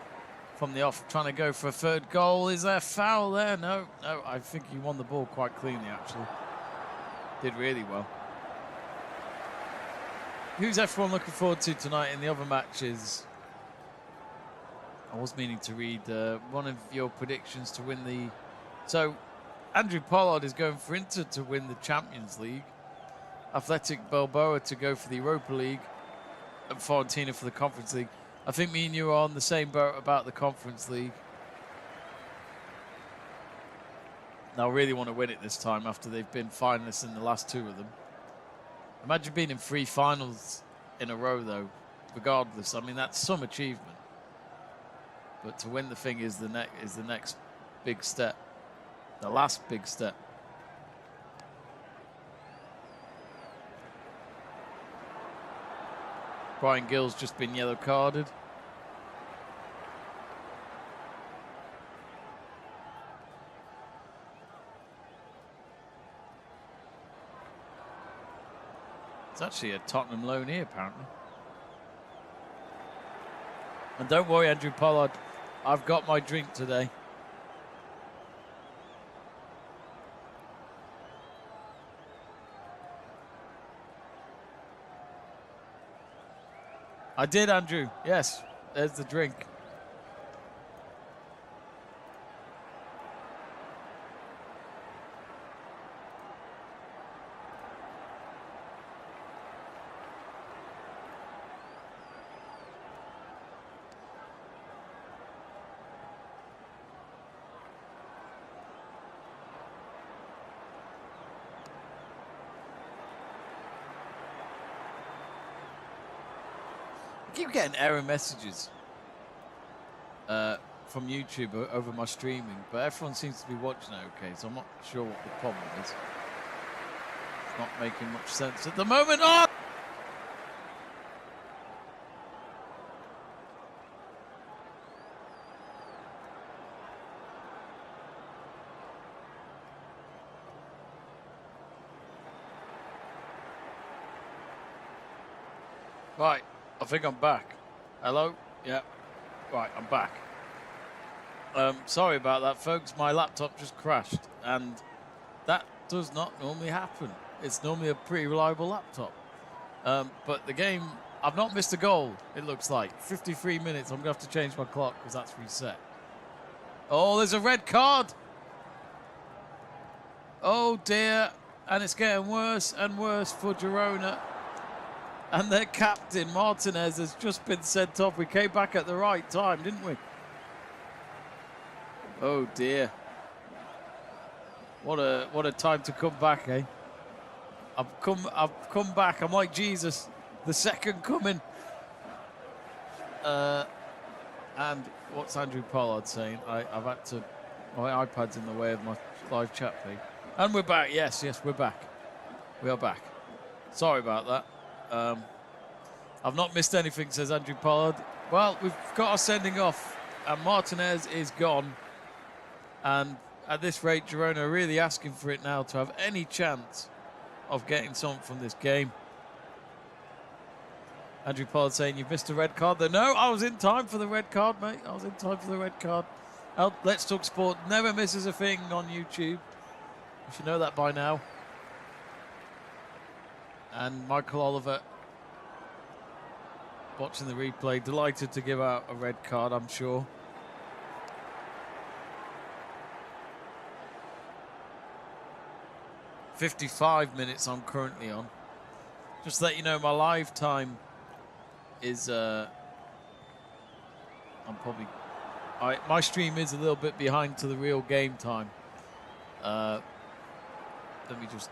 from the off, trying to go for a third goal. Is there a foul there? No, I think he won the ball quite cleanly, actually. Did really well. Who's everyone looking forward to tonight in the other matches? I was meaning to read one of your predictions to win the... So, Andrew Pollard is going for Inter to win the Champions League. Athletic Bilbao to go for the Europa League. And Fiorentina for the Conference League. I think me and you are on the same boat about the Conference League. Now, I really want to win it this time after they've been finalists in the last two of them. Imagine being in 3 finals in a row, though, regardless. I mean, that's some achievement. But to win the thing is the next big step. The last big step. Brian Gill's just been yellow carded. It's actually a Tottenham loanee, apparently. And don't worry, Andrew Pollard, I've got my drink today. I did, Andrew. Yes, there's the drink. I keep getting error messages from YouTube over my streaming, but everyone seems to be watching it okay, so I'm not sure what the problem is. It's not making much sense at the moment. Oh! Right. I think I'm back. Hello? Yeah. Right, I'm back. Sorry about that, folks. My laptop just crashed, and that does not normally happen. It's normally a pretty reliable laptop. But the game, I've not missed a goal, it looks like. 53 minutes. I'm going to have to change my clock because that's reset. Oh, there's a red card. Oh dear, and it's getting worse and worse for Girona. And their captain, Martinez, has just been sent off. We came back at the right time, didn't we? Oh dear. What a time to come back, eh? I've come back. I'm like Jesus, the second coming. And what's Andrew Pollard saying? I've had to. My iPad's in the way of my live chat feed. And we're back. Yes, we're back. We are back. Sorry about that. I've not missed anything, says Andrew Pollard. Well, we've got our sending off, and Martinez is gone. And at this rate, Girona are really asking for it now to have any chance of getting something from this game. Andrew Pollard saying you've missed a red card there. No, I was in time for the red card, mate. I was in time for the red card. Let's Talk Sport never misses a thing on YouTube. You should know that by now. And Michael Oliver, watching the replay, delighted to give out a red card, I'm sure. "55 minutes I'm currently on. Just to let you know, my live time is my stream is a little bit behind to the real game time. Let me just.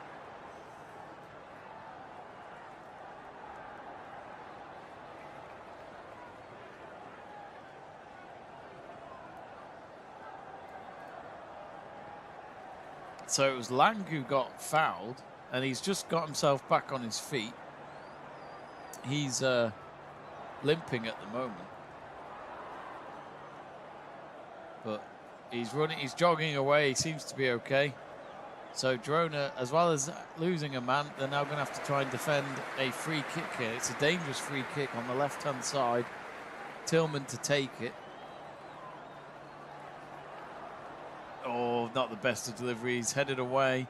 So it was Lang who got fouled, and he's just got himself back on his feet. He's limping at the moment, but he's running, he's jogging away. He seems to be okay. So Girona, as well as losing a man, they're now going to have to try and defend a free kick here. It's a dangerous free kick on the left-hand side. Tillman to take it. Oh, not the best of deliveries, headed away.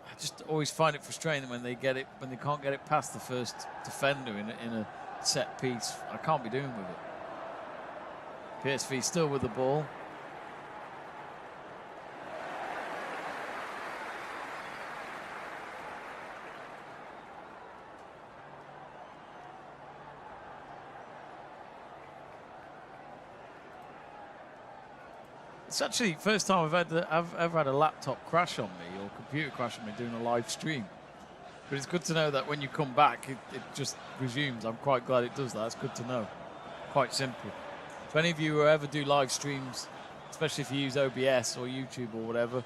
I just always find it frustrating when they can't get it past the first defender in a set piece. I can't be doing with it. PSV still with the ball. It's actually the first time I've ever had a laptop crash on me or computer crash on me doing a live stream. But it's good to know that when you come back, it just resumes. I'm quite glad it does that. It's good to know. Quite simple. So any of you who ever do live streams, especially if you use OBS or YouTube or whatever,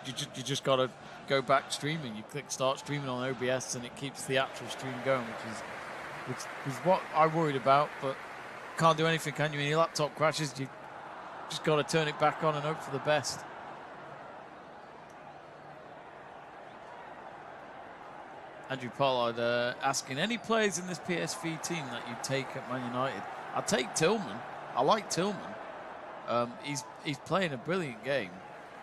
you just got to go back streaming. You click start streaming on OBS and it keeps the actual stream going, which is what I worried about. But can't do anything, can you? When your laptop crashes, you just got to turn it back on and hope for the best. Andrew Pollard asking, any players in this PSV team that you take at Man United? I'll take Tillman. I like Tillman. He's playing a brilliant game.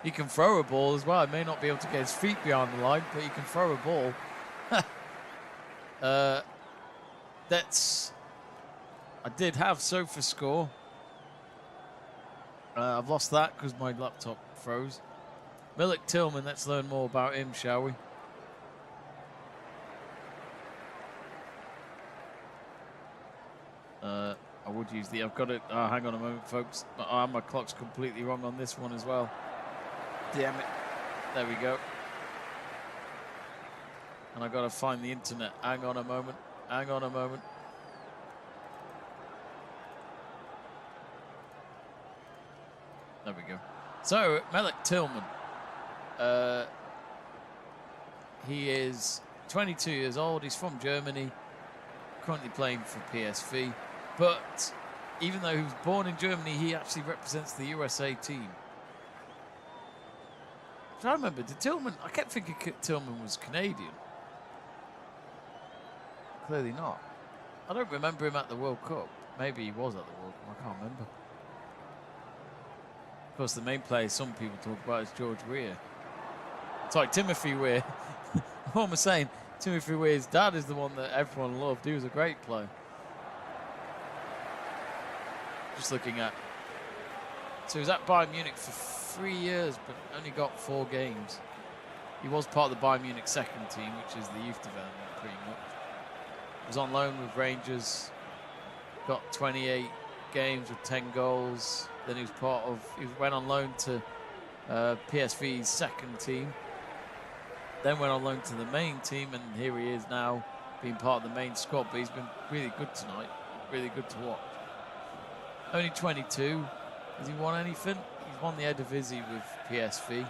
He can throw a ball as well. He may not be able to get his feet behind the line, but he can throw a ball. I did have SofaScore. I've lost that because my laptop froze. Milik Tillman, let's learn more about him, shall we? I would use I've got it. Hang on a moment, folks. My clock's completely wrong on this one as well. Damn it. There we go. And I've got to find the internet. Hang on a moment. Hang on a moment. There we go. So, Milik Tillman. He is 22 years old. He's from Germany. Currently playing for PSV. But even though he was born in Germany, he actually represents the USA team. I remember, I kept thinking Tillman was Canadian. Clearly not. I don't remember him at the World Cup. Maybe he was at the World Cup. I can't remember. Of course, the main player some people talk about is George Weah. Sorry, Timothy Weah. What am I saying? Timothy Weah's dad is the one that everyone loved. He was a great player. Just looking at. So he was at Bayern Munich for 3 years, but only got 4 games. He was part of the Bayern Munich second team, which is the youth development pretty much. Was on loan with Rangers, got 28 games with 10 goals. Then he went on loan to PSV's second team. Then went on loan to the main team, and here he is now being part of the main squad. But he's been really good tonight, really good to watch. Only 22. Has he won anything? He's won the Eredivisie with PSV.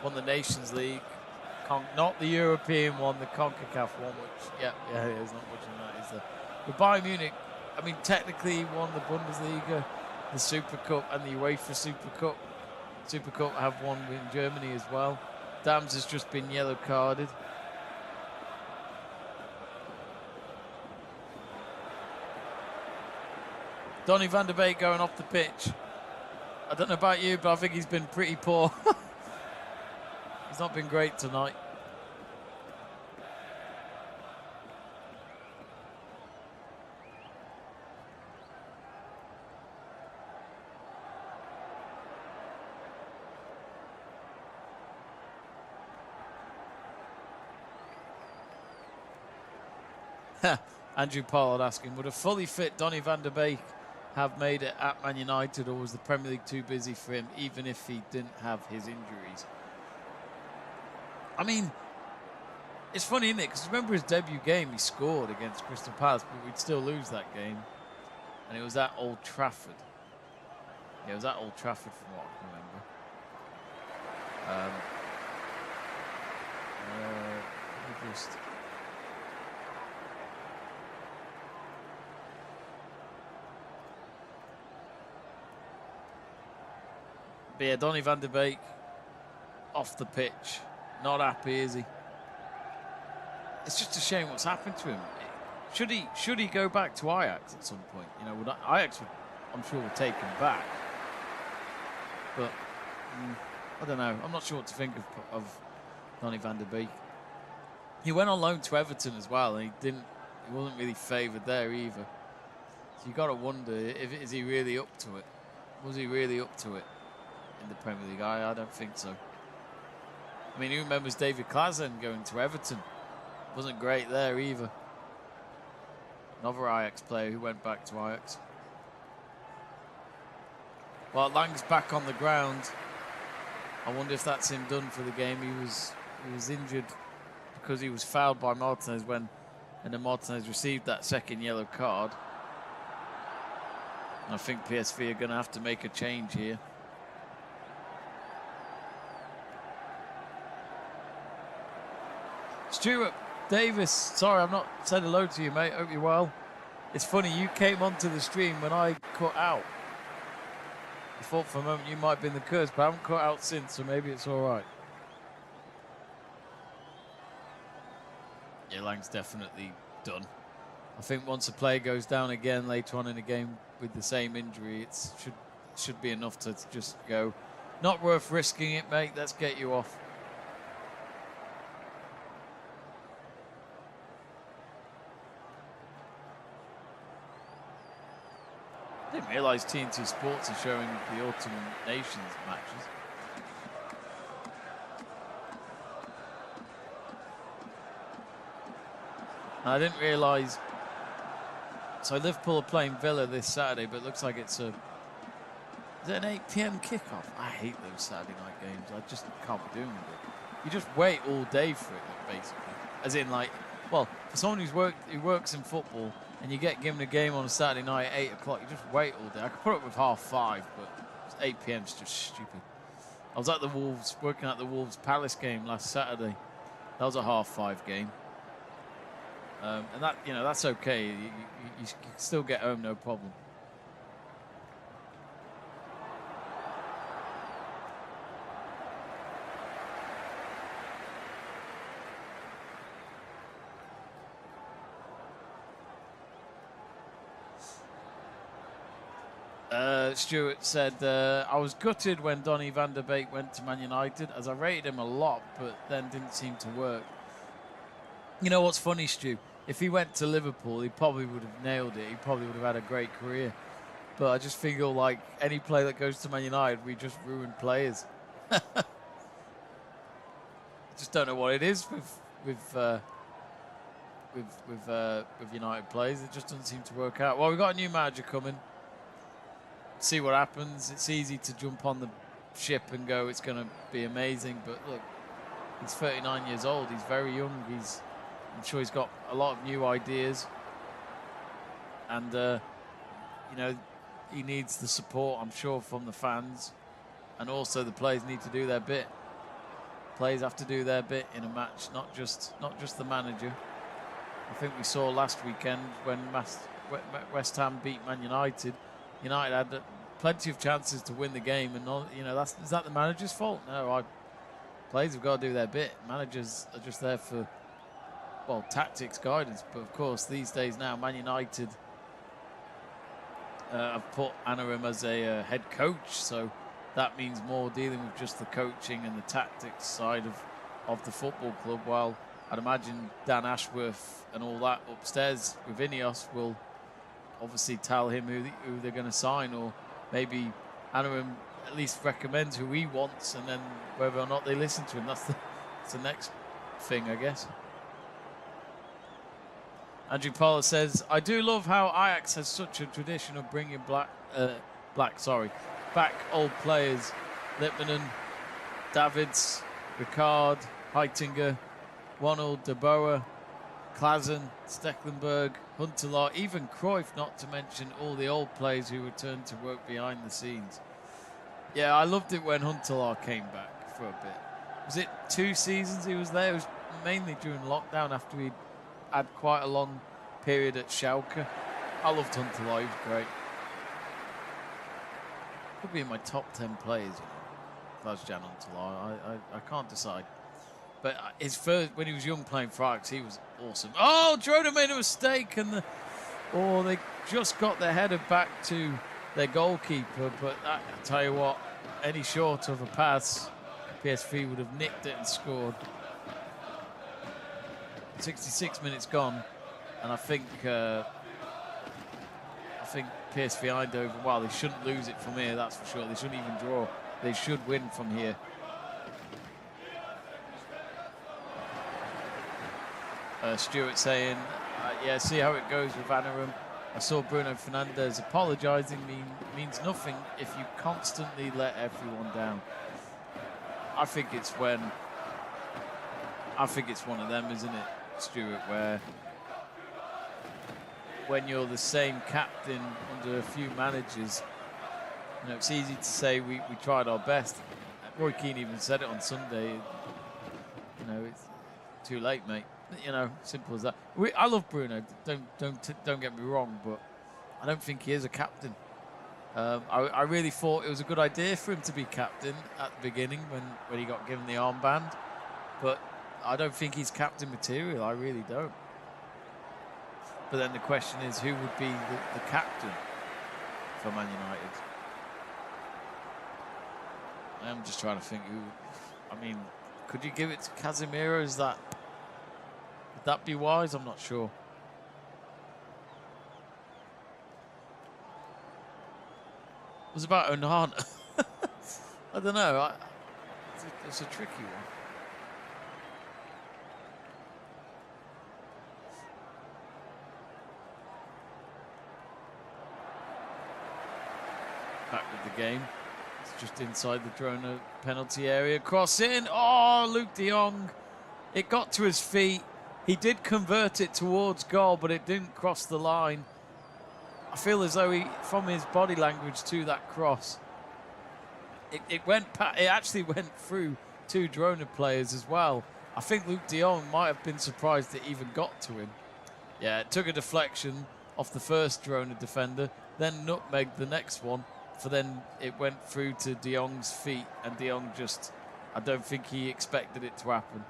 Won the Nations League. Not the European one, the CONCACAF one, which, yeah, there's not much in that, is there? But Bayern Munich, I mean, technically he won the Bundesliga, the Super Cup, and the UEFA Super Cup. Super Cup have won in Germany as well. Dams has just been yellow carded. Donny van der Beek going off the pitch. I don't know about you, but I think he's been pretty poor. He's not been great tonight. Andrew Pollard asking, would a fully fit Donny van der Beek have made it at Man United, or was the Premier League too busy for him, even if he didn't have his injuries? I mean, it's funny, isn't it? Because remember his debut game, he scored against Crystal Palace, but we'd still lose that game. And it was at Old Trafford. Yeah, it was at Old Trafford from what I can remember. But yeah, Donny van der Beek off the pitch. Not happy, is he? It's just a shame what's happened to him. Should he go back to Ajax at some point? You know, Ajax would, I'm sure, would take him back. But I don't know. I'm not sure what to think of Donny van der Beek. He went on loan to Everton as well, and he wasn't really favoured there either. So you got to wonder, is he really up to it? Was he really up to it in the Premier League? I don't think so. I mean, who remembers David Klazen going to Everton? Wasn't great there either. Another Ajax player who went back to Ajax. Well, Lang's back on the ground. I wonder if that's him done for the game. He was injured because he was fouled by Martinez and then Martinez received that second yellow card. And I think PSV are going to have to make a change here. Stuart Davis, sorry I've not said hello to you, mate. Hope you're well. It's funny, you came onto the stream when I cut out. I thought for a moment you might have been the curse, but I haven't cut out since, so maybe it's all right. Yeah, Lang's definitely done. I think once a player goes down again later on in the game with the same injury, it should be enough to just go, not worth risking it, mate. Let's get you off. I didn't realise TNT Sports are showing the Autumn Nations matches. And I didn't realise. So Liverpool are playing Villa this Saturday, but it looks like it's is it an 8 PM kickoff? I hate those Saturday night games. I just can't be doing with it. You just wait all day for it, basically. As in, like, well, for someone who works in football, and you get given a game on a Saturday night at 8 o'clock, you just wait all day. I could put up with 5:30, but 8 PM is just stupid. I was at the Wolves, working at the Wolves Palace game last Saturday. That was a 5:30 game. And that, you know, that's okay. You can still get home, no problem. Stuart said, I was gutted when Donny van der Beek went to Man United, as I rated him a lot, but then didn't seem to work. You know what's funny, Stu? If he went to Liverpool, he probably would have nailed it. He probably would have had a great career. But I just feel like any player that goes to Man United, we just ruin players. just don't know what it is with United players. It just doesn't seem to work out. Well, we've got a new manager coming. See what happens. It's easy to jump on the ship and go, it's going to be amazing. But look, he's 39 years old. He's very young. I'm sure he's got a lot of new ideas. And, you know, he needs the support, I'm sure, from the fans. And also the players need to do their bit. Players have to do their bit in a match, not just the manager. I think we saw last weekend when West Ham beat Man United. United had plenty of chances to win the game, and you know, is that the manager's fault? No, players have got to do their bit. Managers are just there for, well, tactics, guidance. But of course, these days now, Man United have put Anarim as a head coach, so that means more dealing with just the coaching and the tactics side of the football club. While I'd imagine Dan Ashworth and all that upstairs with Ineos will obviously tell him who they're going to sign, or maybe Anarim at least recommends who he wants, and then whether or not they listen to him, that's the next thing, I guess. Andrew Pollard says, I do love how Ajax has such a tradition of bringing back old players. Lipmanen, Davids, Ricard, Heitinger, Ronald, De Boer, Klaassen, Stecklenburg, Huntelaar, even Cruyff, not to mention all the old players who returned to work behind the scenes. Yeah, I loved it when Huntelaar came back for a bit. Was it 2 seasons he was there? It was mainly during lockdown after he'd had quite a long period at Schalke. I loved Huntelaar, he was great. Could be in my top 10 players, you know. That's Jan Huntelaar. I can't decide. But his first, when he was young playing for Ajax, he was awesome. Oh, Girona made a mistake, and they just got their header back to their goalkeeper. But I tell you what, any short of a pass, PSV would have nicked it and scored. 66 minutes gone, and I think PSV Eindhoven, well, they shouldn't lose it from here, that's for sure. They shouldn't even draw. They should win from here. Stuart saying, yeah, see how it goes with Anarim. I saw Bruno Fernandes apologising means nothing if you constantly let everyone down. I think it's one of them, isn't it, Stuart, where when you're the same captain under a few managers, you know, it's easy to say we tried our best. Roy Keane even said it on Sunday. You know, it's too late, mate. You know, simple as that. I love Bruno. Don't get me wrong, but I don't think he is a captain. I really thought it was a good idea for him to be captain at the beginning when he got given the armband, but I don't think he's captain material. I really don't. But then the question is, who would be the captain for Man United? I'm just trying to think who. I mean, could you give it to Casemiro? Would that be wise? I'm not sure. It was about Onana. I don't know. It's a tricky one. Back with the game. It's just inside the Girona penalty area. Cross in. Oh, Luke de Jong. It got to his feet. He did convert it towards goal, but it didn't cross the line. I feel as though from his body language to that cross, it actually went through 2 Girona players as well. I think Luke de Jong might have been surprised it even got to him. Yeah, it took a deflection off the first Girona defender, then nutmegged the next one, for then it went through to de Jong's feet, and de Jong just, I don't think he expected it to happen.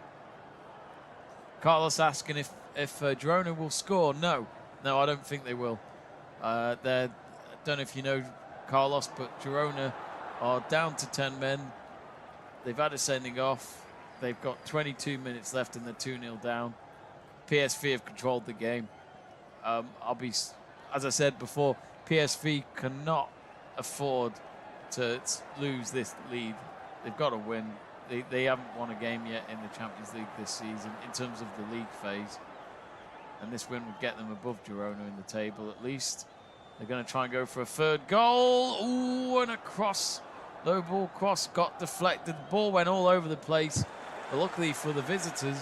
Carlos asking if Girona will score. No, I don't think they will. I don't know if you know Carlos, but Girona are down to 10 men. They've had a sending off. They've got 22 minutes left and they're 2-0 down. PSV have controlled the game. As I said before, PSV cannot afford to lose this lead. They've got to win. They haven't won a game yet in the Champions League this season in terms of the league phase. And this win would get them above Girona in the table at least. They're going to try and go for a third goal. Ooh, and a cross. Low ball cross got deflected. The ball went all over the place. But luckily for the visitors,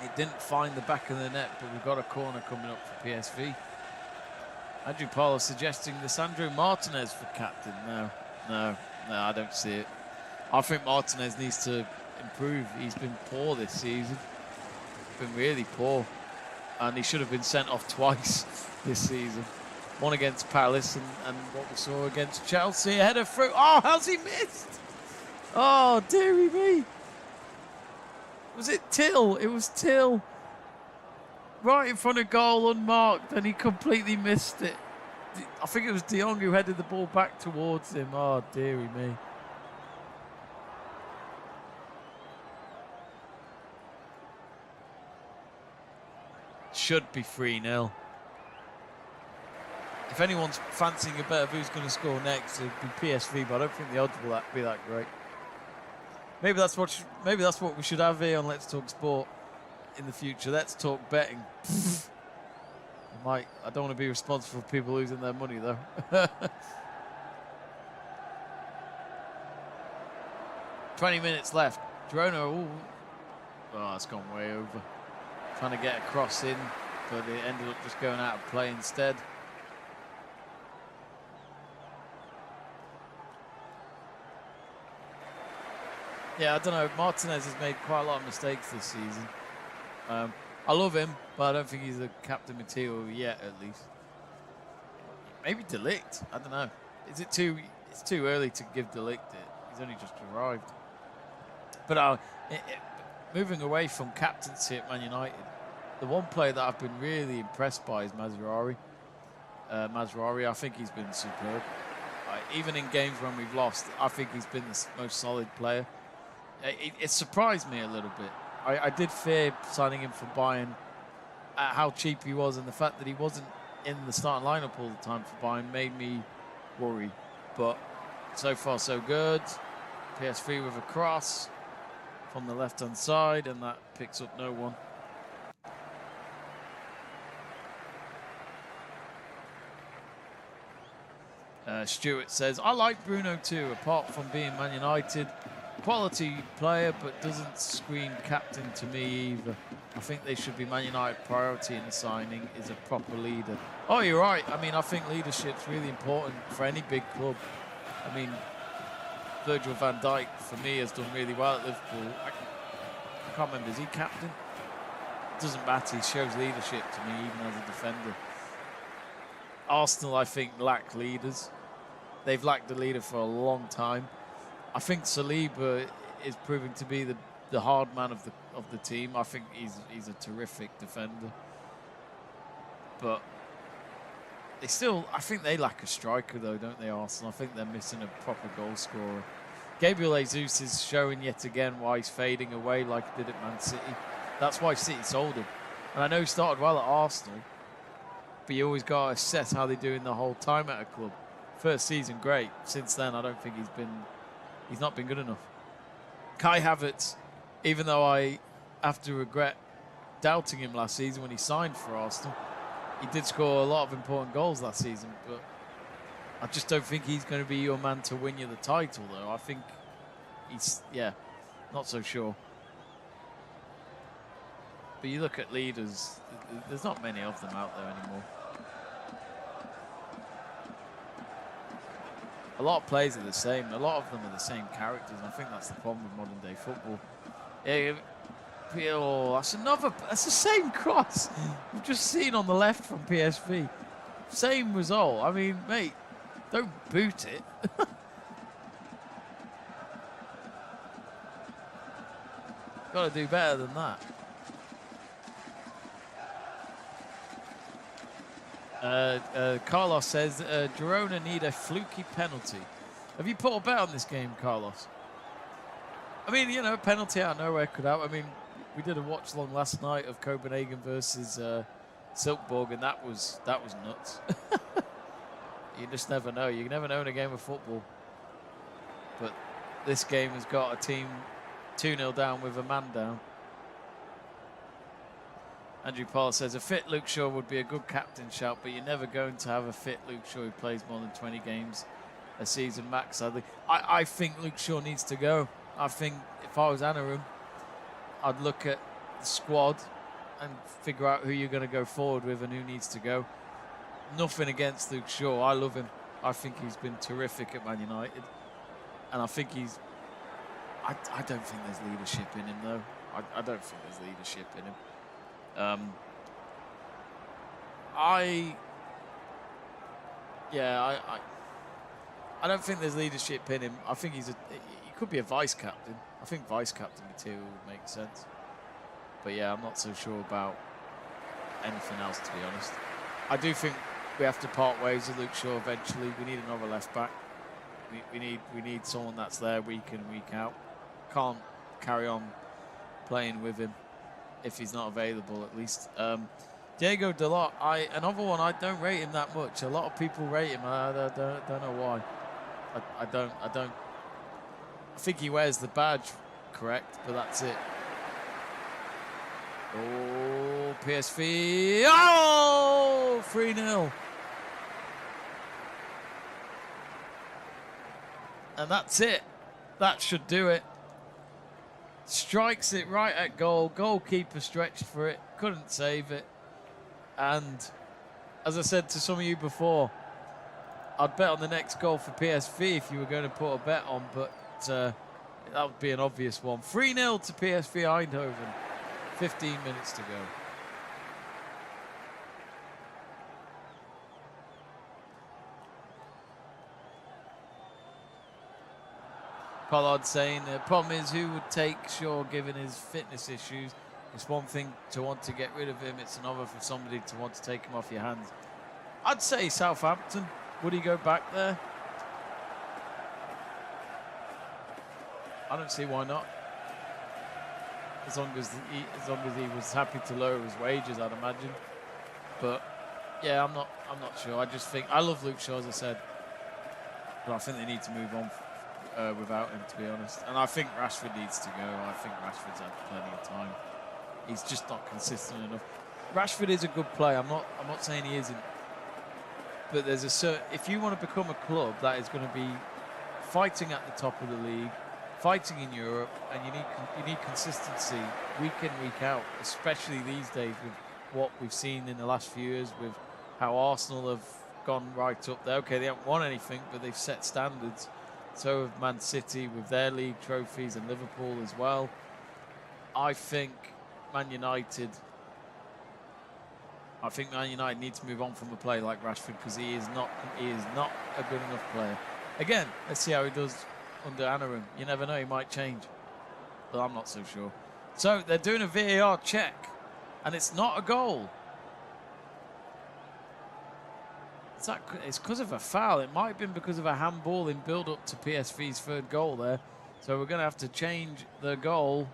it didn't find the back of the net. But we've got a corner coming up for PSV. Andrew Parlow suggesting Lisandro Martinez for captain. No, I don't see it. I think Martinez needs to improve. He's been poor this season. Been really poor. And he should have been sent off twice this season. One against Palace and what we saw against Chelsea. A header through. Oh, how's he missed? Oh, dearie me. Was it Till? It was Till. Right in front of goal, unmarked, and he completely missed it. I think it was De Jong who headed the ball back towards him. Oh, dearie me. Should be 3-0. If anyone's fancying a bet of who's going to score next, it'd be PSV, but I don't think the odds will be that great. Maybe that's what we should have here on Let's Talk Sport in the future. Let's talk betting. I don't want to be responsible for people losing their money though. 20 minutes left. Girona, ooh. Oh, it's gone way over. Trying to get a cross in, but it ended up just going out of play instead. Yeah, I don't know. Martinez has made quite a lot of mistakes this season. I love him, but I don't think he's the captain material yet, at least. Maybe De Ligt. I don't know. Is it too? It's too early to give De Ligt it. He's only just arrived. But moving away from captaincy at Man United, the one player that I've been really impressed by is Mazraoui. I think he's been superb. Even in games when we've lost, I think he's been the most solid player. It surprised me a little bit. I did fear signing him from Bayern at how cheap he was, and the fact that he wasn't in the starting lineup all the time for Bayern made me worry. But so far so good. PSV with a cross from the left-hand side, and that picks up no one. Stuart says, I like Bruno too, apart from being Man United. Quality player, but doesn't scream captain to me either. I think they should be Man United priority in the signing is a proper leader. Oh, you're right. I mean, I think leadership's really important for any big club. I mean, Virgil van Dijk, for me, has done really well at Liverpool. I can't remember, is he captain? It doesn't matter, he shows leadership to me, even as a defender. Arsenal, I think, lack leaders. They've lacked a leader for a long time. I think Saliba is proving to be the hard man of the team. I think he's a terrific defender. But they still, I think they lack a striker though, don't they, Arsenal? I think they're missing a proper goal scorer. Gabriel Jesus is showing yet again why he's fading away like he did at Man City. That's why City sold him. And I know he started well at Arsenal, but you always got to assess how they're doing the whole time at a club. First season, great. Since then, I don't think he's not been good enough. Kai Havertz, even though I have to regret doubting him last season when he signed for Arsenal, he did score a lot of important goals last season, but I just don't think he's going to be your man to win you the title, though. I think he's, yeah, not so sure. But you look at leaders, there's not many of them out there anymore. A lot of players are the same. A lot of them are the same characters, and I think that's the problem with modern day football. Yeah, oh, that's the same cross we've just seen on the left from PSV. Same result. I mean, mate, don't boot it. Got to do better than that. Carlos says Girona need a fluky penalty. Have you put a bet on this game, Carlos? I mean, you know, penalty out of nowhere could happen. I mean, we did a watch long last night of Copenhagen versus Silkeborg, and that was nuts. You just never know. You never know in a game of football. But this game has got a team 2-0 down with a man down. Andrew Paul says, a fit Luke Shaw would be a good captain shout, but you're never going to have a fit Luke Shaw who plays more than 20 games a season max, sadly. I think Luke Shaw needs to go. I think if I was Anarum, I'd look at the squad and figure out who you're going to go forward with and who needs to go. Nothing against Luke Shaw. I love him. I think he's been terrific at Man United. And I think he's... I don't think there's leadership in him, though. I don't think there's leadership in him. I don't think there's leadership in him. I think he could be a vice captain. I think vice captain material would make sense. But yeah, I'm not so sure about anything else, to be honest. I do think we have to part ways with Luke Shaw eventually. We need another left back. We need someone that's there week in, week out. Can't carry on playing with him if he's not available, at least. Diego Dalot, another one, I don't rate him that much. A lot of people rate him. I don't know why. I think he wears the badge correct, but that's it. Oh, PSV. Oh, 3-0. And that's it. That should do it. Strikes it right at goal. Goalkeeper stretched for it. Couldn't save it. And as I said to some of you before, I'd bet on the next goal for PSV if you were going to put a bet on, but that would be an obvious one. 3-0 to PSV Eindhoven. 15 minutes to go. Pollard saying the problem is who would take Shaw given his fitness issues. It's one thing to want to get rid of him, it's another for somebody to want to take him off your hands. I'd say Southampton. Would he go back there? I don't see why not. As long as he was happy to lower his wages, I'd imagine. But yeah, I'm not sure. I just think I love Luke Shaw, as I said, but I think they need to move on without him, to be honest. And I think Rashford needs to go. I think Rashford's had plenty of time. He's just not consistent enough. Rashford is a good player. I'm not saying he isn't. But there's a certain, if you want to become a club that is going to be fighting at the top of the league, fighting in Europe, and you need consistency week in, week out, especially these days with what we've seen in the last few years with how Arsenal have gone right up there. Okay, they haven't won anything, but they've set standards. So have Man City with their league trophies and Liverpool as well. I think Man United need to move on from a player like Rashford because he is not a good enough player. Again, let's see how he does under Anarum. You never know, he might change. But I'm not so sure. So they're doing a VAR check, and it's not a goal. It's because of a foul. It might have been because of a handball in build-up to PSV's third goal there. So we're going to have to change the goal.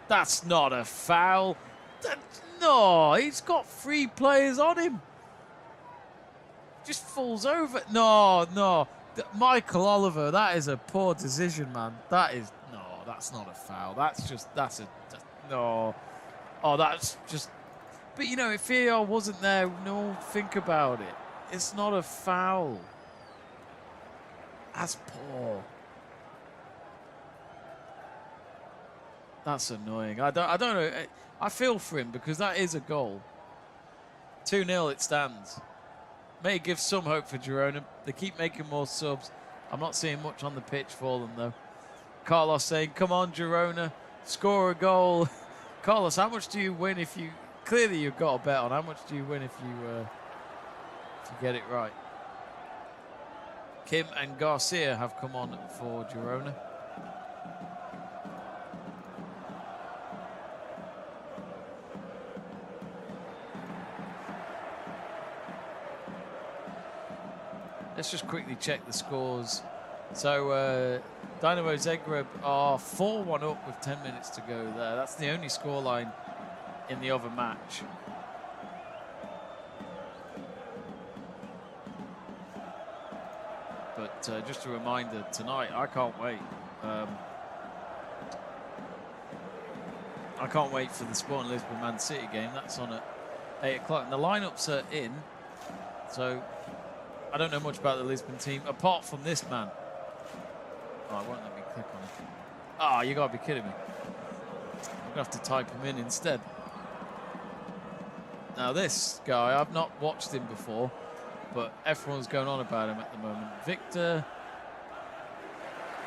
That's not a foul. No, he's got 3 players on him. Just falls over. No. Michael Oliver, that is a poor decision, man. That's not a foul. No. Oh, that's just... But, you know, if VAR wasn't there, no one would think about it. It's not a foul. That's poor. That's annoying. I don't know. I feel for him because that is a goal. 2-0 it stands. May give some hope for Girona. They keep making more subs. I'm not seeing much on the pitch for them, though. Carlos saying, come on, Girona, score a goal. Carlos, how much do you win if you... Clearly you've got a bet on. How much do you win if you get it right? Kim and Garcia have come on for Girona. Let's just quickly check the scores. So Dynamo Zagreb are 4-1 up with 10 minutes to go there. That's the only scoreline in the other match. But But just a reminder, tonight, I can't wait. I can't wait for the Sporting Lisbon Man City game. That's on at 8 o'clock. And the lineups are in. So I don't know much about the Lisbon team, apart from this man. Oh, it won't let me click on it. Oh, you got to be kidding me. I'm going to have to type him in instead. Now this guy, I've not watched him before, but everyone's going on about him at the moment. Victor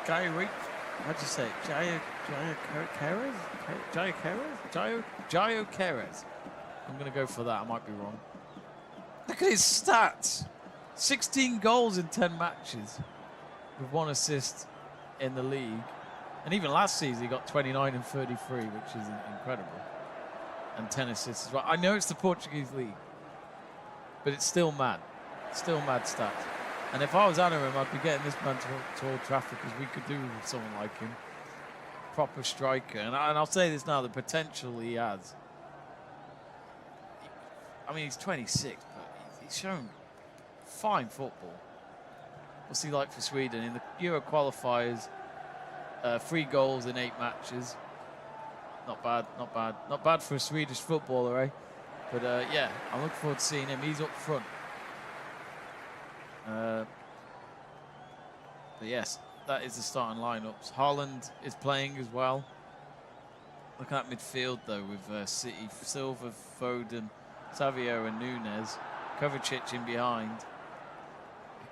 Gairi. How'd you say it? Jayo Queiroz. I'm going to go for that. I might be wrong. Look at his stats. 16 goals in 10 matches with 1 assist in the league. And even last season, he got 29 and 33, which is incredible. And 10 assists as well. I know it's the Portuguese league, but it's still mad. Still mad stats. And if I was Anarim, I'd be getting this man to Old Trafford, because we could do with someone like him. Proper striker. And I'll say this now, the potential he has. I mean, he's 26, but he's shown fine football. What's he like for Sweden? In the Euro qualifiers, 3 goals in 8 matches. Not bad, not bad. Not bad for a Swedish footballer, eh? But yeah, I'm looking forward to seeing him. He's up front. But yes, that is the starting lineups. Haaland is playing as well. Look at midfield though, with City, Silva, Foden, Savio and Nunes. Kovacic in behind.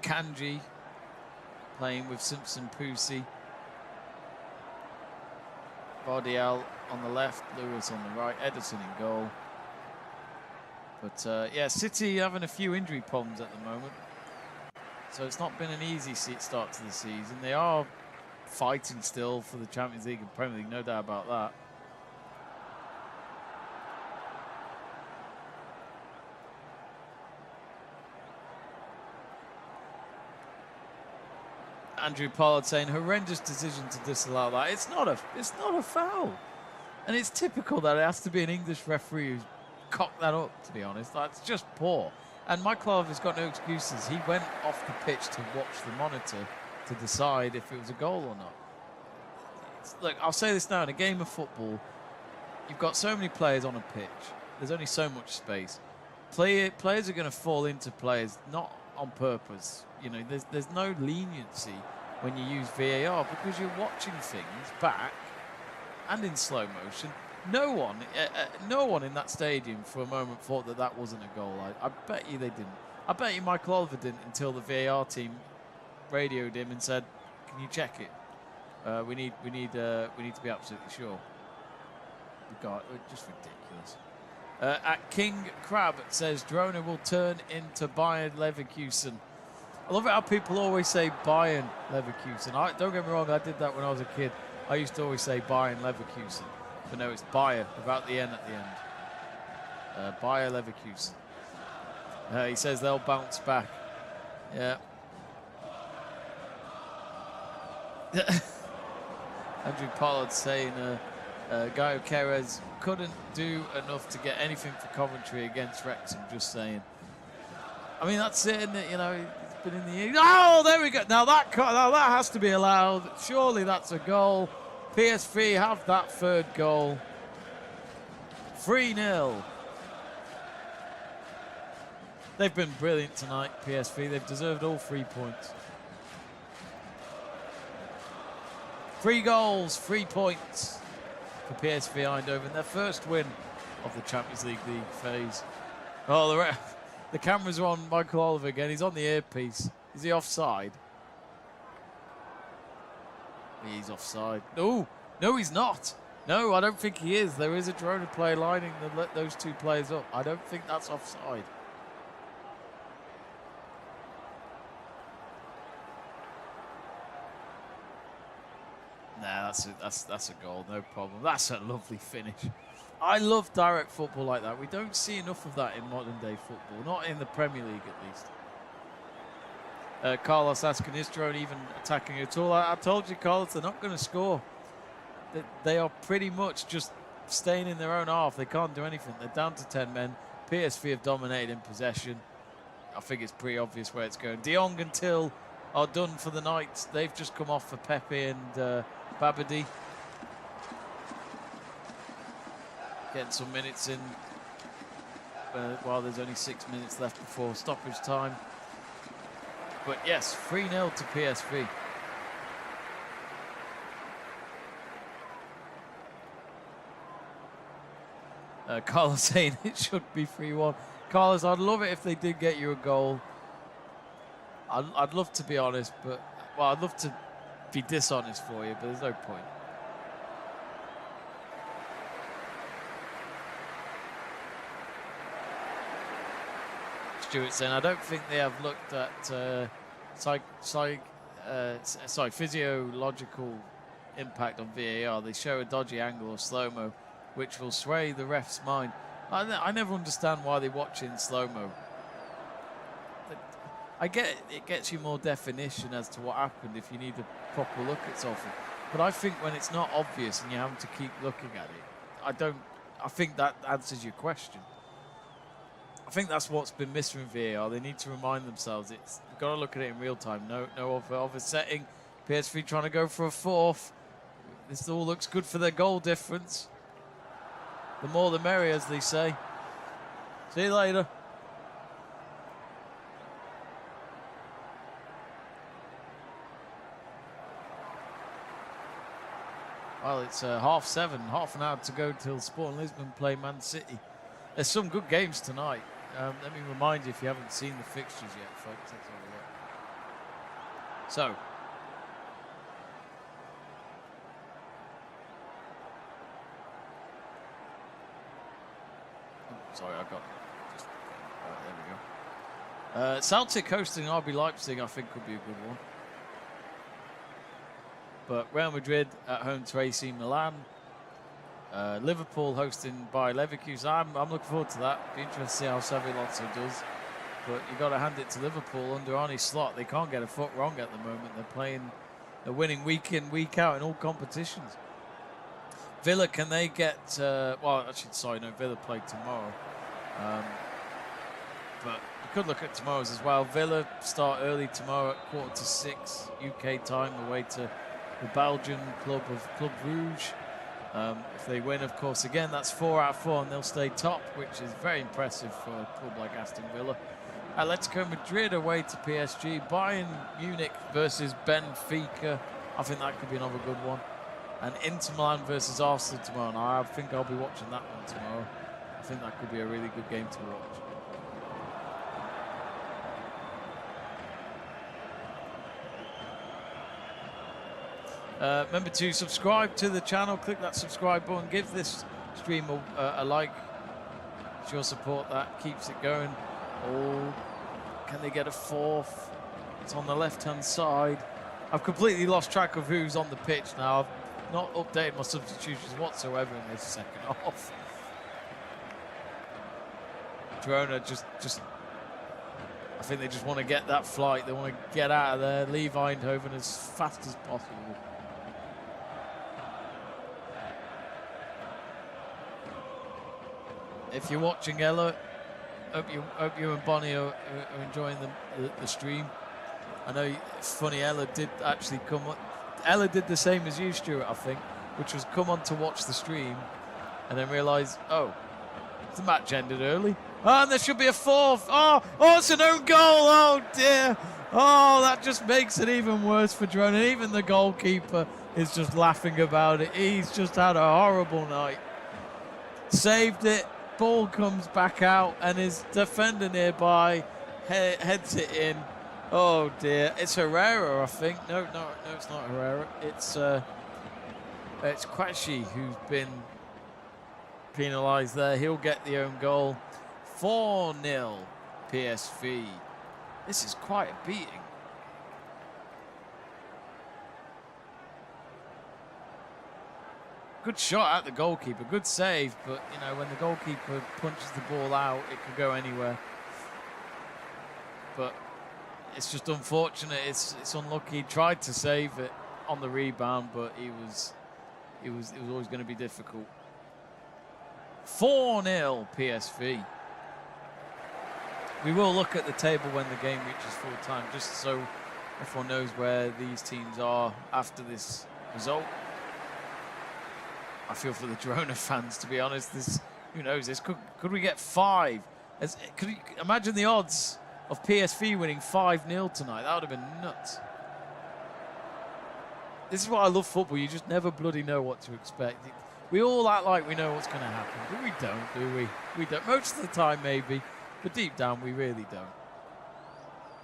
Kanji playing with Simpson, Pusi. Bardial on the left, Lewis on the right, Ederson in goal. But yeah, City having a few injury problems at the moment. So it's not been an easy start to the season. They are fighting still for the Champions League and Premier League, no doubt about that. Andrew Pollard saying horrendous decision to disallow that. It's not a foul. And it's typical that it has to be an English referee who's cocked that up, to be honest. That's just poor. And Michael Oliver's got no excuses. He went off the pitch to watch the monitor to decide if it was a goal or not. Look, I'll say this now, in a game of football, you've got so many players on a pitch. There's only so much space. Players are going to fall into players, not on purpose. You know, there's no leniency when you use VAR, because you're watching things back and in slow motion. No one in that stadium for a moment thought that that wasn't a goal. I bet you they didn't. I bet you Michael Oliver didn't until the VAR team radioed him and said, "Can you check it? We need to be absolutely sure." God, just ridiculous. At King Crab says Girona will turn into Bayern Leverkusen. I love it how people always say Bayern Leverkusen. Don't get me wrong, I did that when I was a kid. I used to always say Bayern Leverkusen. But no, it's Bayer without the N at the end. Bayer Leverkusen. He says they'll bounce back. Yeah. Andrew Pollard saying Gaio Queiroz couldn't do enough to get anything for Coventry against Wrexham, just saying. I mean, that's it, isn't it? You know, it's been in the... Oh, there we go. Now that has to be allowed. Surely that's a goal. PSV have that third goal. 3-0. They've been brilliant tonight, PSV. They've deserved all 3 points. 3 goals, 3 points for PSV Eindhoven. Their first win of the Champions League phase. Oh, the cameras are on Michael Oliver again. He's on the earpiece. Is he offside? He's offside. No, he's not. No, I don't think he is. There is a Girona player lining those 2 players up. I don't think that's offside. Nah, that's a goal, no problem. That's a lovely finish. I love direct football like that. We don't see enough of that in modern day football, not in the Premier League at least. Carlos asking, is Girona even attacking at all? I told you, Carlos, they're not going to score. They are pretty much just staying in their own half. They can't do anything. They're down to 10 men. PSV have dominated in possession. I think it's pretty obvious where it's going. De Jong until are done for the night. They've just come off for Pepe and Babadi. Getting some minutes in while there's only 6 minutes left before stoppage time. But yes, 3-0 to PSV. Carlos saying it should be 3-1. Carlos, I'd love it if they did get you a goal. I'd love to be honest, but well, I'd love to be dishonest for you, but there's no point. Stuart saying, I don't think they have looked at physiological impact on VAR. They show a dodgy angle or slow-mo, which will sway the ref's mind. I never understand why they watch in slow-mo. I get it gets you more definition as to what happened if you need a proper look at something. But I think when it's not obvious and you have to keep looking at it, I think that answers your question. I think that's what's been missing in VAR. They need to remind themselves you've got to look at it in real time. No other setting. PSV trying to go for a fourth. This all looks good for their goal difference. The more the merrier, as they say. See you later. Well, it's 7:30, half an hour to go till Sporting Lisbon play Man City. There's some good games tonight. Let me remind you, if you haven't seen the fixtures yet, folks, let's have a look. So, sorry, I got just there we go. Celtic hosting RB Leipzig, I think, could be a good one. But Real Madrid at home to AC Milan. Liverpool hosting by Leverkusen. I'm looking forward to that. Be interested to see how Xabi Alonso does. But you've got to hand it to Liverpool under Arne Slot. They can't get a foot wrong at the moment. They're winning week in, week out in all competitions. Villa, can they get? Well, actually, sorry, no. Villa play tomorrow. But we could look at tomorrow's as well. Villa start early tomorrow at 5:45 UK time, away to the Belgian club of Club Rouge. If they win, of course, again, that's 4 out of 4 and they'll stay top, which is very impressive for a club like Aston Villa. Atletico Madrid away to PSG. Bayern Munich versus Benfica. I think that could be another good one. And Inter Milan versus Arsenal tomorrow. And I think I'll be watching that one tomorrow. I think that could be a really good game to watch. Remember to subscribe to the channel, click that subscribe button, give this stream a like. It's your support that keeps it going. Oh, can they get a fourth? It's on the left-hand side. I've completely lost track of who's on the pitch now. I've not updated my substitutions whatsoever in this second half. Girona just I think they just want to get that flight. They want to get out of there, leave Eindhoven as fast as possible. If you're watching Ella, hope you and Bonnie are enjoying the stream. I know it's funny, Ella did actually come on. Ella did the same as you, Stuart, I think, which was come on to watch the stream and then realise, oh, the match ended early. Oh, and there should be a fourth. Oh, it's an own goal. Oh, dear. Oh, that just makes it even worse for Girona. Even the goalkeeper is just laughing about it. He's just had a horrible night. Saved it. Ball comes back out and his defender nearby heads it in. Oh dear, it's Herrera, I think. No, it's not Herrera. It's Quashi who's been penalised there. He'll get the own goal. 4-0 PSV. This is quite a beating. Good shot at the goalkeeper, good save, but you know, when the goalkeeper punches the ball out, it could go anywhere. But it's just unfortunate. It's unlucky. He tried to save it on the rebound, but it was always going to be difficult. 4-0 PSV. We will look at the table when the game reaches full time, just so Everyone knows where these teams are after this result. I feel for the Girona fans, to be honest. Who knows this? Could we get 5? Could you imagine the odds of PSV winning 5-0 tonight? That would have been nuts. This is why I love football. You just never bloody know what to expect. We all act like we know what's going to happen, but we don't, do we? We don't. Most of the time, maybe, but deep down, we really don't.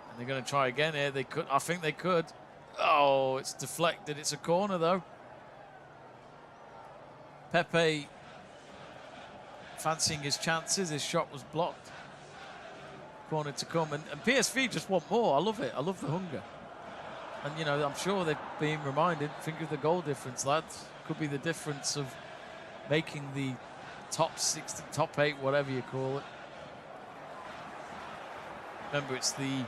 And they're going to try again here. They could. I think they could. Oh, it's deflected. It's a corner, though. Pepe fancying his chances. His shot was blocked. Corner to come. And PSV just want more. I love it. I love the hunger. And, you know, I'm sure they're being reminded, think of the goal difference, lads. Could be the difference of making the top 6, top 8, whatever you call it. Remember, it's the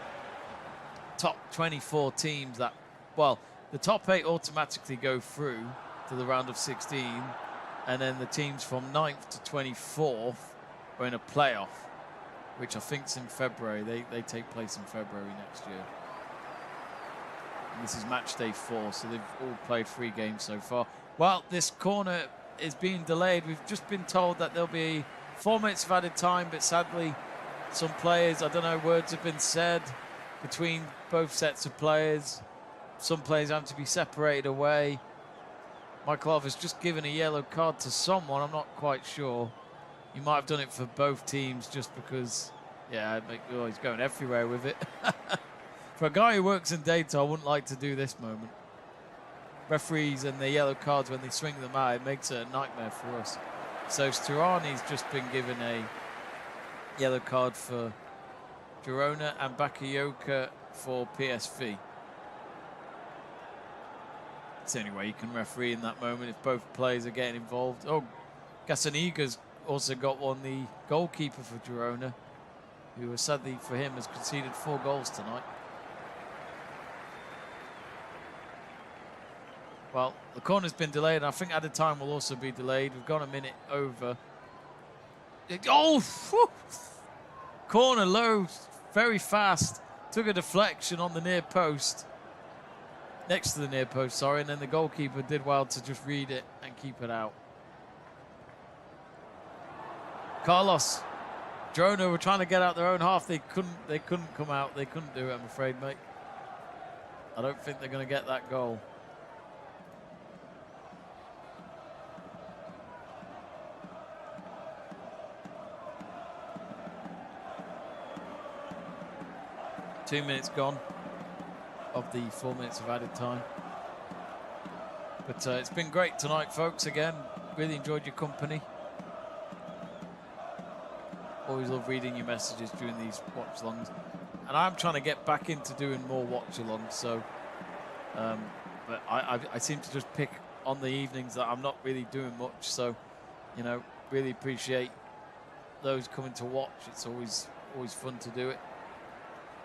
top 24 teams that, well, the top 8 automatically go through to the round of 16, and then the teams from 9th to 24th are in a playoff, which I think is in February. They take place in February next year. And this is match day 4, so they've all played 3 games so far. Well, this corner is being delayed. We've just been told that there'll be 4 minutes of added time, but sadly, some players, I don't know, words have been said between both sets of players. Some players have to be separated away. Michael has just given a yellow card to someone, I'm not quite sure. He might have done it for both teams just because, yeah, he's going everywhere with it. For a guy who works in data, I wouldn't like to do this moment. Referees and their yellow cards, when they swing them out, it makes it a nightmare for us. So Sturani's just been given a yellow card for Girona and Bakayoko for PSV. It's the only way you can referee in that moment if both players are getting involved. Oh, Gazzaniga's also got one, the goalkeeper for Girona, who sadly for him has conceded 4 goals tonight. Well, the corner's been delayed, and I think added time will also be delayed. We've gone a minute over. Oh! Whew. Corner low, very fast. Took a deflection on the near post. Next to the near post, sorry, and then the goalkeeper did well to just read it and keep it out. Carlos, Girona were trying to get out their own half. They couldn't come out. They couldn't do it, I'm afraid, mate. I don't think they're going to get that goal. Two minutes gone of the 4 minutes of added time. But it's been great tonight, folks. Again, really enjoyed your company. Always love reading your messages during these watch-alongs. And I'm trying to get back into doing more watch-alongs. So, but I seem to just pick on the evenings that I'm not really doing much. So, you know, really appreciate those coming to watch. It's always fun to do it.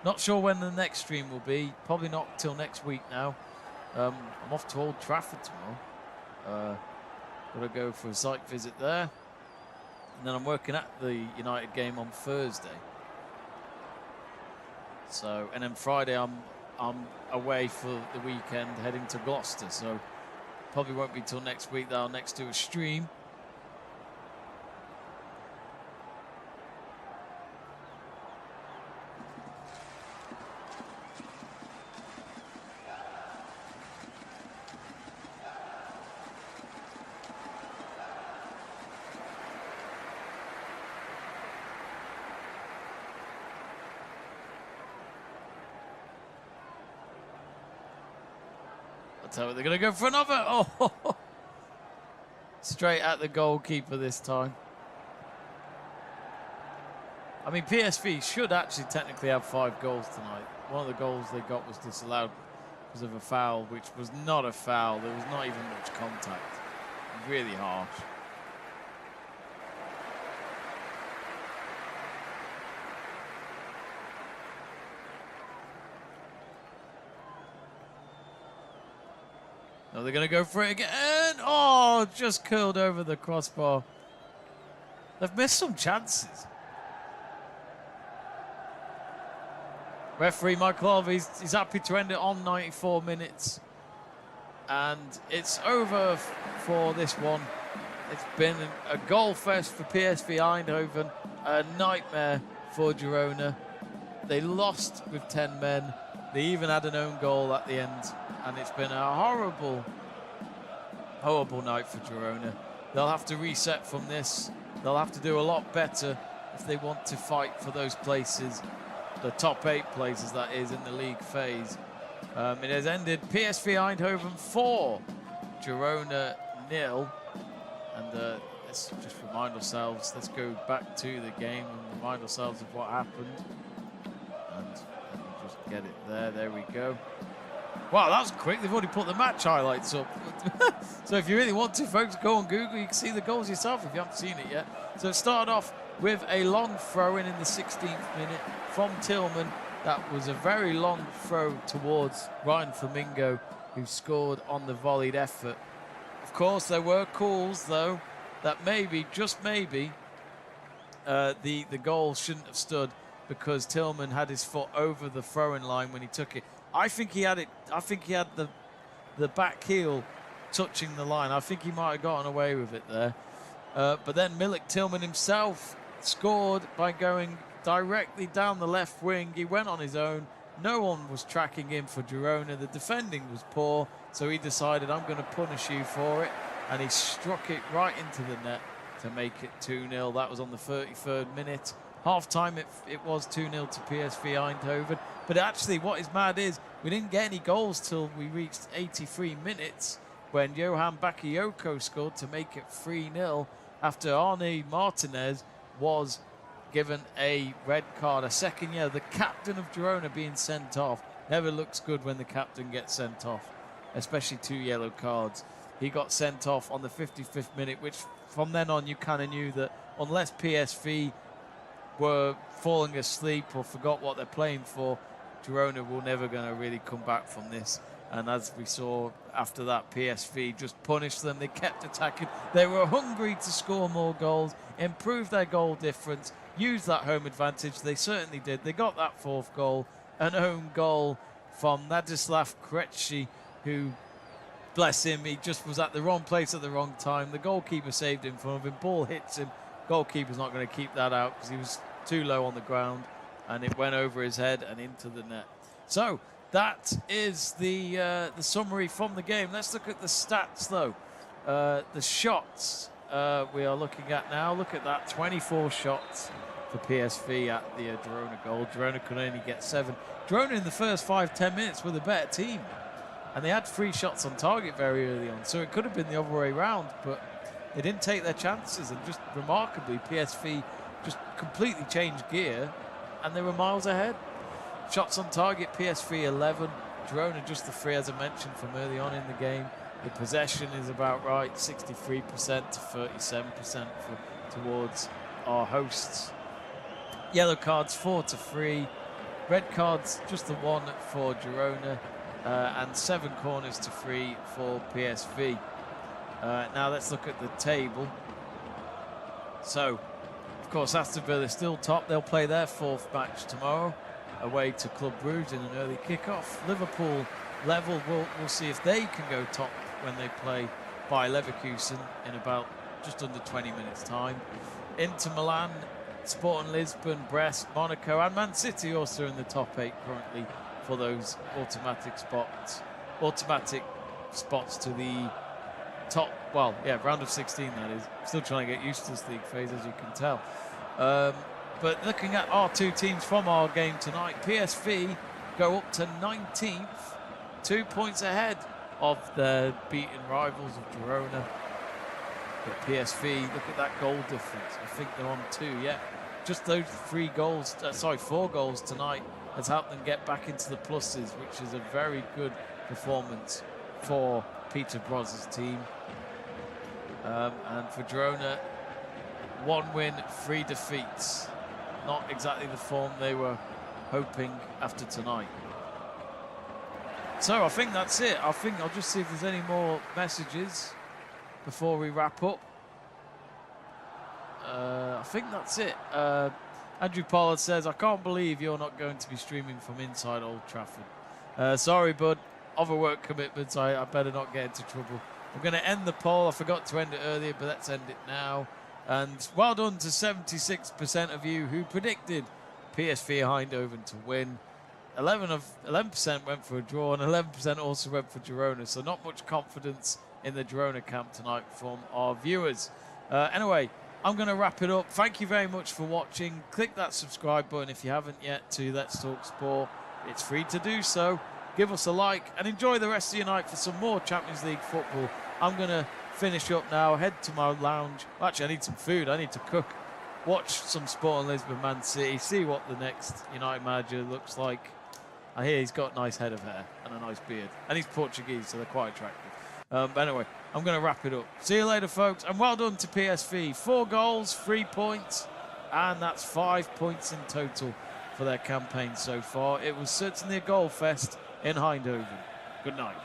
Not sure when the next stream will be. Probably not till next week now. I'm off to Old Trafford tomorrow. Got to go for a site visit there. And then I'm working at the United game on Thursday. So, and then Friday I'm away for the weekend, heading to Gloucester. So probably won't be till next week that I'll next do a stream. So they're going to go for another. Oh, straight at the goalkeeper this time. I mean, PSV should actually technically have 5 goals tonight. One of the goals they got was disallowed because of a foul, which was not a foul. There was not even much contact. Really harsh. Oh, they're going to go for it again. Oh, just curled over the crossbar. They've missed some chances. Referee Michael Harvey, he's happy to end it on 94 minutes. And it's over for this one. It's been a goal fest for PSV Eindhoven, a nightmare for Girona. They lost with 10 men. They even had an own goal at the end. And it's been a horrible, horrible night for Girona. They'll have to reset from this. They'll have to do a lot better if they want to fight for those places, the top 8 places that is in the league phase. It has ended PSV Eindhoven 4, Girona 0. And let's just remind ourselves, let's go back to the game and remind ourselves of what happened. And let me just get it there. There we go. Wow, that was quick. They've already put the match highlights up. So if you really want to, folks, go on Google. You can see the goals yourself if you haven't seen it yet. So it started off with a long throw-in the 16th minute from Tillman. That was a very long throw towards Ryan Flamingo, who scored on the volleyed effort. Of course, there were calls, though, that maybe, just maybe, the goal shouldn't have stood because Tillman had his foot over the throwing line when he took it. I think he had it. I think he had the back heel touching the line. I think he might have gotten away with it there. But then Milik Tillman himself scored by going directly down the left wing. He went on his own. No one was tracking him for Girona. The defending was poor, so he decided, I'm going to punish you for it. And he struck it right into the net to make it 2-0. That was on the 33rd minute. Half-time, it was 2-0 to PSV Eindhoven. But actually, what is mad is we didn't get any goals till we reached 83 minutes when Johan Bakayoko scored to make it 3-0 after Arne Martinez was given a red card, a second yellow. The captain of Girona being sent off. Never looks good when the captain gets sent off, especially 2 yellow cards. He got sent off on the 55th minute, which from then on you kind of knew that unless PSV were falling asleep or forgot what they're playing for, Girona were never going to really come back from this. And as we saw after that, PSV just punished them. They kept attacking. They were hungry to score more goals, improve their goal difference, use that home advantage. They certainly did. They got that 4th goal, an own goal from Ladislav Krejci, who, bless him, he just was at the wrong place at the wrong time. The goalkeeper saved him from him. Ball hits him. Goalkeeper's not going to keep that out because he was too low on the ground, and it went over his head and into the net. So that is the summary from the game. Let's look at the stats, though. The shots we are looking at now. Look at that, 24 shots for PSV at the Girona goal. Girona could only get 7. Girona in the first 5-10 minutes were the better team, and they had 3 shots on target very early on, so it could have been the other way around, but they didn't take their chances, and just remarkably, PSV just completely changed gear, and they were miles ahead. Shots on target, PSV 11, Girona just the 3, as I mentioned, from early on in the game. The possession is about right, 63% to 37% towards our hosts. Yellow cards 4 to 3, red cards just the 1 for Girona, and 7 corners to 3 for PSV. Now let's look at the table. So, of course, Aston Villa is still top. They'll play their 4th match tomorrow away to Club Brugge in an early kickoff. Liverpool level, we'll see if they can go top when they play by Leverkusen in about just under 20 minutes time. Inter Milan, Sporting Lisbon, Brest, Monaco and Man City also in the top 8 currently for those automatic spots to the top, well, yeah, round of 16 that is. Still trying to get used to this league phase, as you can tell. But looking at our 2 teams from our game tonight, PSV go up to 19th, 2 points ahead of their beaten rivals of Girona. But PSV, look at that goal difference. I think they're on 2, yeah. Just those 4 goals tonight has helped them get back into the pluses, which is a very good performance for Peter Broz's team. And for Girona, 1 win, 3 defeats. Not exactly the form they were hoping after tonight. So I think that's it. I think I'll just see if there's any more messages before we wrap up. I think that's it. Andrew Pollard says, I can't believe you're not going to be streaming from inside Old Trafford. Sorry, bud. Other work commitments, I better not get into trouble. I'm going to end the poll. I forgot to end it earlier, but let's end it now. And well done to 76% of you who predicted PSV Eindhoven to win. 11% went for a draw, and 11% also went for Girona. So not much confidence in the Girona camp tonight from our viewers. Anyway, I'm going to wrap it up. Thank you very much for watching. Click that subscribe button if you haven't yet to Let's Talk Sport. It's free to do so. Give us a like and enjoy the rest of your night for some more Champions League football. I'm going to finish up now, head to my lounge. Actually, I need some food. I need to cook. Watch some Sport on Lisbon, Man City. See what the next United manager looks like. I hear he's got a nice head of hair and a nice beard. And he's Portuguese, so they're quite attractive. But anyway, I'm going to wrap it up. See you later, folks. And well done to PSV. 4 goals, 3 points. And that's 5 points in total for their campaign so far. It was certainly a goal fest in Eindhoven. Good night.